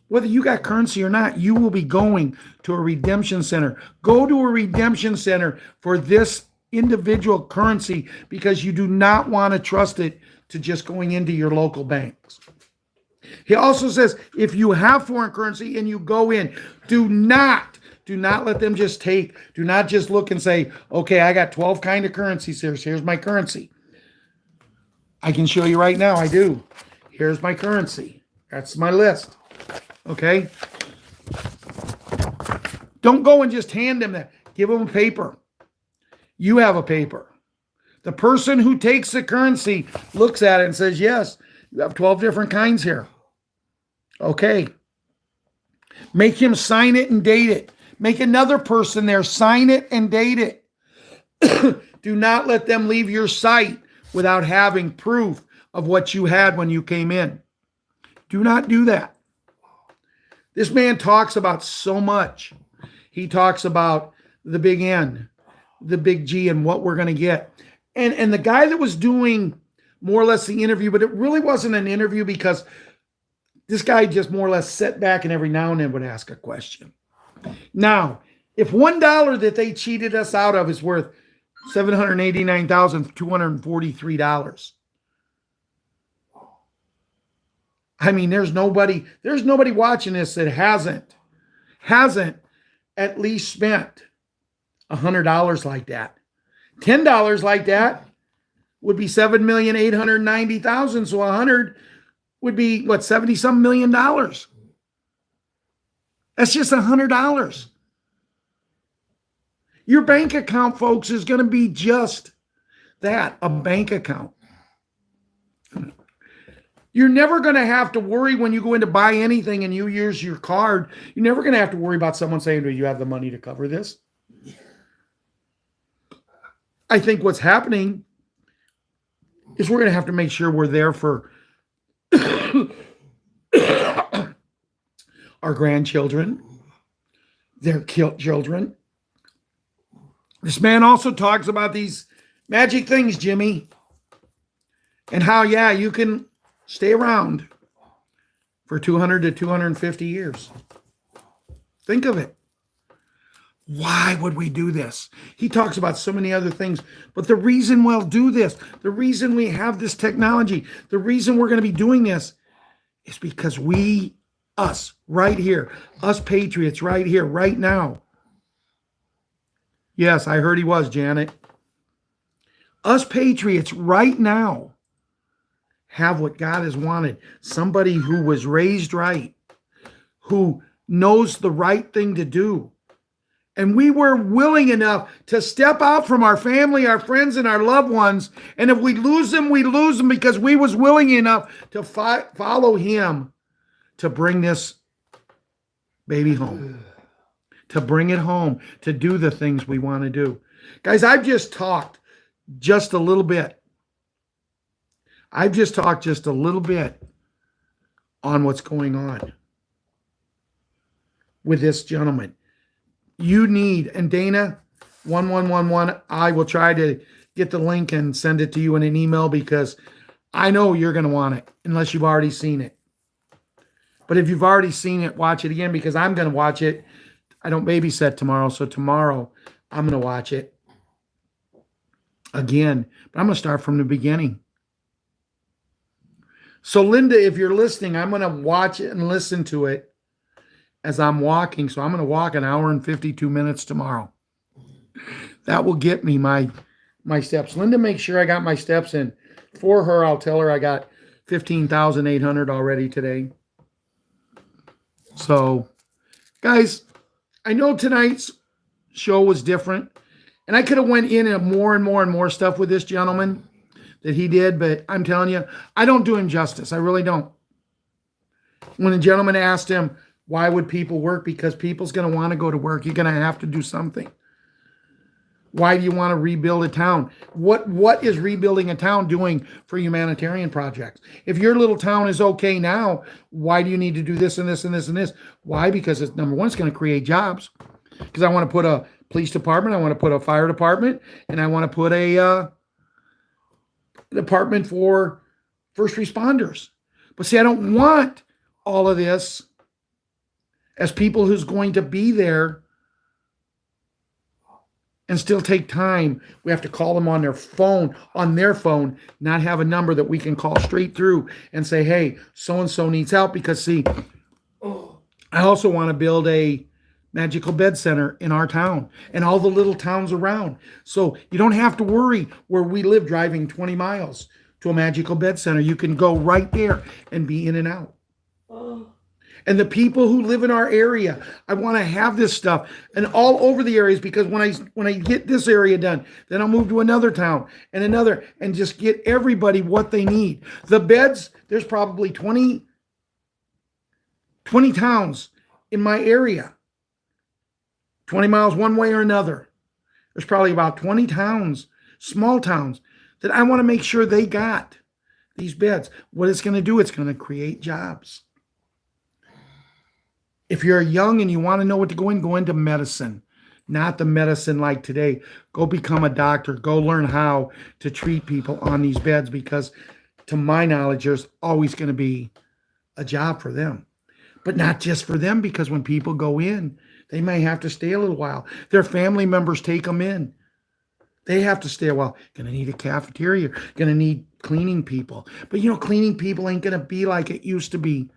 [SPEAKER 1] whether you got currency or not, you will be going to a redemption center. Go to a redemption center for this individual currency, because you do not want to trust it to just going into your local banks. He also says, if you have foreign currency and you go in, do not let them just take, do not just look and say, okay, I got 12 kind of currencies here. Here's my currency. I can show you right now. I do. Here's my currency. That's my list. Okay. Don't go and just hand them that. Give them a paper. You have a paper. The person who takes the currency looks at it and says, yes, you have 12 different kinds here. Okay. Make him sign it and date it. Make another person there sign it and date it. Do not let them leave your site without having proof of what you had when you came in. Do not do that. This man talks about so much. He talks about the big N, the big G, and what we're going to get. And the guy that was doing more or less the interview, but it really wasn't an interview because this guy just more or less sat back and every now and then would ask a question. Now, if $1 that they cheated us out of is worth $789,243, I mean, there's nobody watching this that hasn't at least spent $100 like that. $10 like that would be $7,890,000. So 100 would be what, 70-some million dollars. That's just $100. Your bank account, folks, is going to be just that, a bank account. You're never going to have to worry when you go in to buy anything and you use your card. You're never going to have to worry about someone saying, do you have the money to cover this? I think what's happening is we're going to have to make sure we're there for our grandchildren, their children. This man also talks about these magic things, Jimmy, and how, yeah, you can stay around for 200 to 250 years. Think of it. Why would we do this? He talks about so many other things, but the reason we'll do this, the reason we have this technology, the reason we're going to be doing this is because us right here, us patriots right here, right now. Yes, I heard he was, Janet. Us patriots right now have what God has wanted. Somebody who was raised right, who knows the right thing to do. And we were willing enough to step out from our family, our friends, and our loved ones. And if we lose them, we lose them because we was willing enough to follow him to bring this baby home, to bring it home, to do the things we want to do. Guys, I've just talked just a little bit. I've just talked just a little bit on what's going on with this gentleman. You need, and Dana, 1111, I will try to get the link and send it to you in an email because I know you're going to want it unless you've already seen it. But if you've already seen it, watch it again because I'm going to watch it. I don't babysit tomorrow, so tomorrow I'm going to watch it again. But I'm going to start from the beginning. So Linda, if you're listening, I'm going to watch it and listen to it as I'm walking. So I'm going to walk an hour and 52 minutes tomorrow. That will get me my steps. Linda, make sure I got my steps in. For her, I'll tell her I got 15,800 already today. So, guys, I know tonight's show was different. And I could have went in and more and more and more stuff with this gentleman that he did. But I'm telling you, I don't do him justice. I really don't. When the gentleman asked him, why would people work? Because people's going to want to go to work. You're going to have to do something. Why do you want to rebuild a town? What is rebuilding a town doing for humanitarian projects? If your little town is okay now, why do you need to do this and this and this and this? Why? Because it's, number one, it's going to create jobs. Because I want to put a police department, I want to put a fire department, and I want to put a department for first responders. But see, I don't want all of this as people who's going to be there and still take time. We have to call them on their phone, not have a number that we can call straight through and say, hey, so-and-so needs help. Because see, I also want to build a magical bed center in our town and all the little towns around. So you don't have to worry where we live driving 20 miles to a magical bed center. You can go right there and be in and out. And the people who live in our area, I want to have this stuff and all over the areas, because when I get this area done, then I'll move to another town and another and just get everybody what they need. The beds, there's probably 20 towns in my area, 20 miles one way or another. There's probably about 20 towns, small towns, that I want to make sure they got these beds. What it's going to do, it's going to create jobs. If you're young and you want to know what to go into medicine, not the medicine like today. Go become a doctor. Go learn how to treat people on these beds, because to my knowledge, there's always going to be a job for them. But not just for them, because when people go in, they may have to stay a little while. Their family members take them in. They have to stay a while. Going to need a cafeteria. Going to need cleaning people. But cleaning people ain't going to be like it used to be,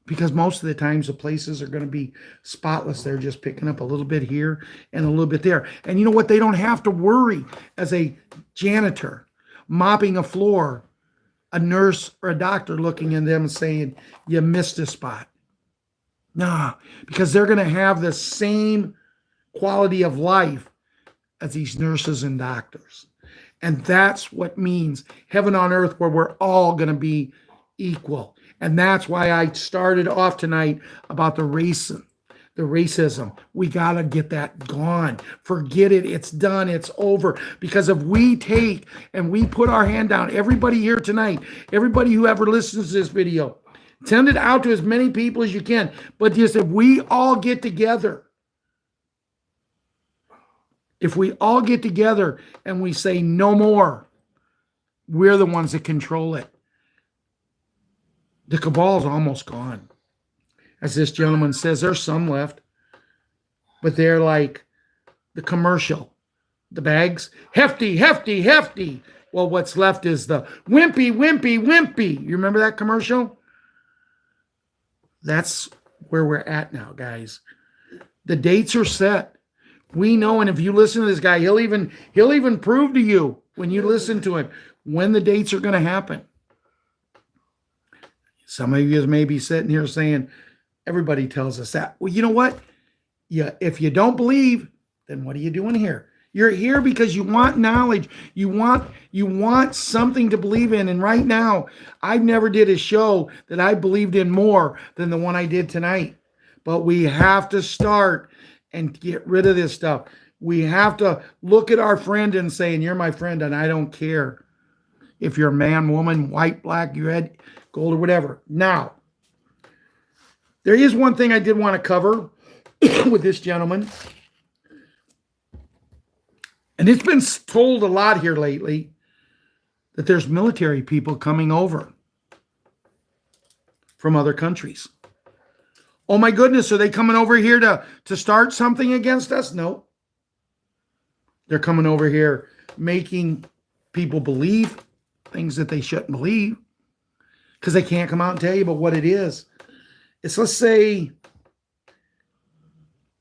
[SPEAKER 1] because most of the times the places are going to be spotless. They're just picking up a little bit here and a little bit there. And you know what? They don't have to worry as a janitor mopping a floor, a nurse or a doctor looking at them and saying, you missed a spot. Nah, because they're going to have the same quality of life as these nurses and doctors. And that's what means heaven on earth, where we're all going to be equal. And that's why I started off tonight about the racism. We got to get that gone. Forget it. It's done. It's over. Because if we take and we put our hand down, everybody here tonight, everybody who ever listens to this video, send it out to as many people as you can. But just if we all get together, and we say no more, we're the ones that control it. The cabal's almost gone. As this gentleman says, there's some left, but they're like the commercial. The bags, hefty, hefty, hefty. Well, what's left is the wimpy, wimpy, wimpy. You remember that commercial? That's where we're at now, guys. The dates are set. We know, and if you listen to this guy, he'll even prove to you when you listen to him when the dates are going to happen. Some of you may be sitting here saying, everybody tells us that. Well, you know what? Yeah, if you don't believe, then what are you doing here? You're here because you want knowledge. You want something to believe in. And right now, I've never did a show that I believed in more than the one I did tonight. But we have to start and get rid of this stuff. We have to look at our friend and saying, you're my friend, and I don't care if you're a man, woman, white, black, red, gold, or whatever. Now, there is one thing I did want to cover with this gentleman. And it's been told a lot here lately that there's military people coming over from other countries. Oh my goodness, are they coming over here to start something against us? No. They're coming over here making people believe things that they shouldn't believe, because they can't come out and tell you about what it is. It's let's say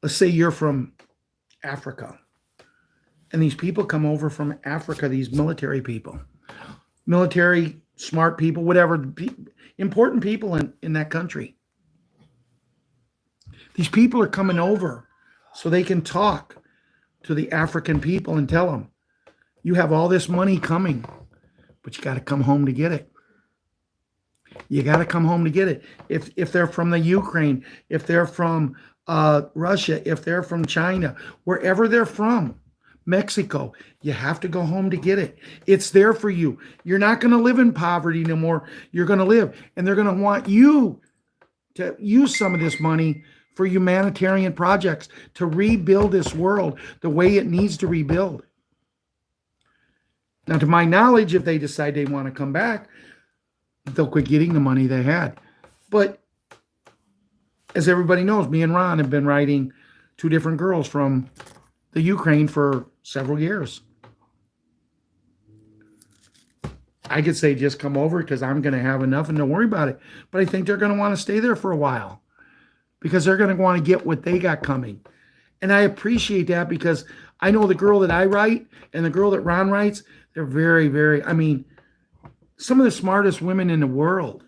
[SPEAKER 1] you're from Africa, and these people come over from Africa, these military people, military, smart people, whatever, important people in that country. These people are coming over so they can talk to the African people and tell them, you have all this money coming, but you got to come home to get it. You got to come home to get it. If they're from the Ukraine, if they're from Russia, if they're from China, wherever they're from, Mexico, you have to go home to get it. It's there for you. You're not going to live in poverty no more. You're going to live. And they're going to want you to use some of this money for humanitarian projects to rebuild this world the way it needs to rebuild. Now, to my knowledge, if they decide they want to come back, they'll quit getting the money they had. But as everybody knows, me and Ron have been writing 2 different girls from the Ukraine for several years. I could say just come over because I'm going to have enough and don't worry about it. But I think they're going to want to stay there for a while because they're going to want to get what they got coming. And I appreciate that, because I know the girl that I write and the girl that Ron writes, they're very, very, some of the smartest women in the world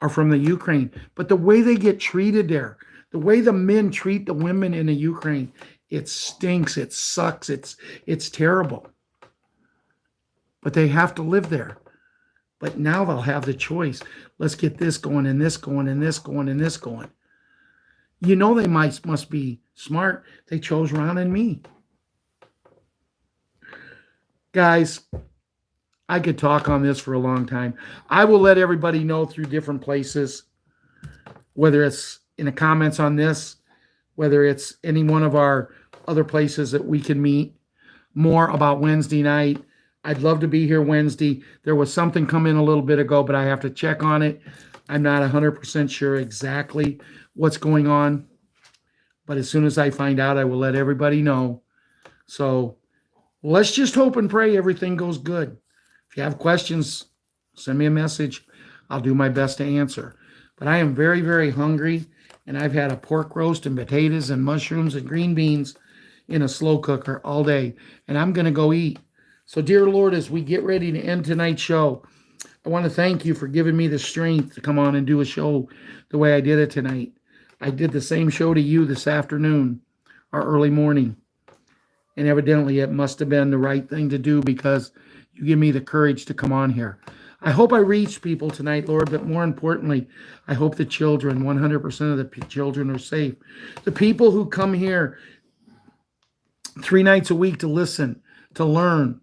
[SPEAKER 1] are from the Ukraine. But the way they get treated there, the way the men treat the women in the Ukraine, it stinks, it sucks, it's terrible. But they have to live there. But now they'll have the choice. Let's get this going and this going and this going and this going. You know they must be smart. They chose Ron and me. Guys, I could talk on this for a long time. I will let everybody know through different places, whether it's in the comments on this, whether it's any one of our other places that we can meet, more about Wednesday night. I'd love to be here Wednesday. There was something come in a little bit ago, but I have to check on it. I'm not 100% sure exactly what's going on. But as soon as I find out, I will let everybody know. So let's just hope and pray everything goes good. If you have questions, send me a message. I'll do my best to answer. But I am very, very hungry, and I've had a pork roast and potatoes and mushrooms and green beans in a slow cooker all day, and I'm going to go eat. So, dear Lord, as we get ready to end tonight's show, I want to thank you for giving me the strength to come on and do a show the way I did it tonight. I did the same show to you this afternoon or early morning, and evidently it must have been the right thing to do because you give me the courage to come on here. I hope I reached people tonight, Lord, but more importantly, I hope the children, 100% of the children are safe. The people who come here 3 nights a week to listen, to learn,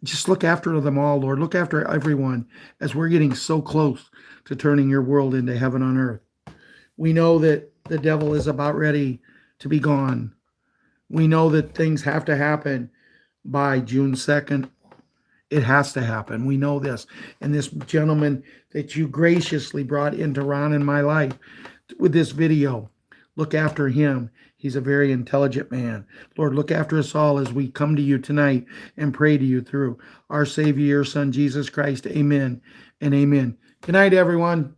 [SPEAKER 1] just look after them all, Lord. Look after everyone as we're getting so close to turning your world into heaven on earth. We know that the devil is about ready to be gone. We know that things have to happen by June 2nd. It has to happen. We know this. And this gentleman that you graciously brought into Ron in my life with this video, look after him. He's a very intelligent man. Lord, look after us all as we come to you tonight and pray to you through our Savior, your Son, Jesus Christ. Amen and amen. Good night, everyone.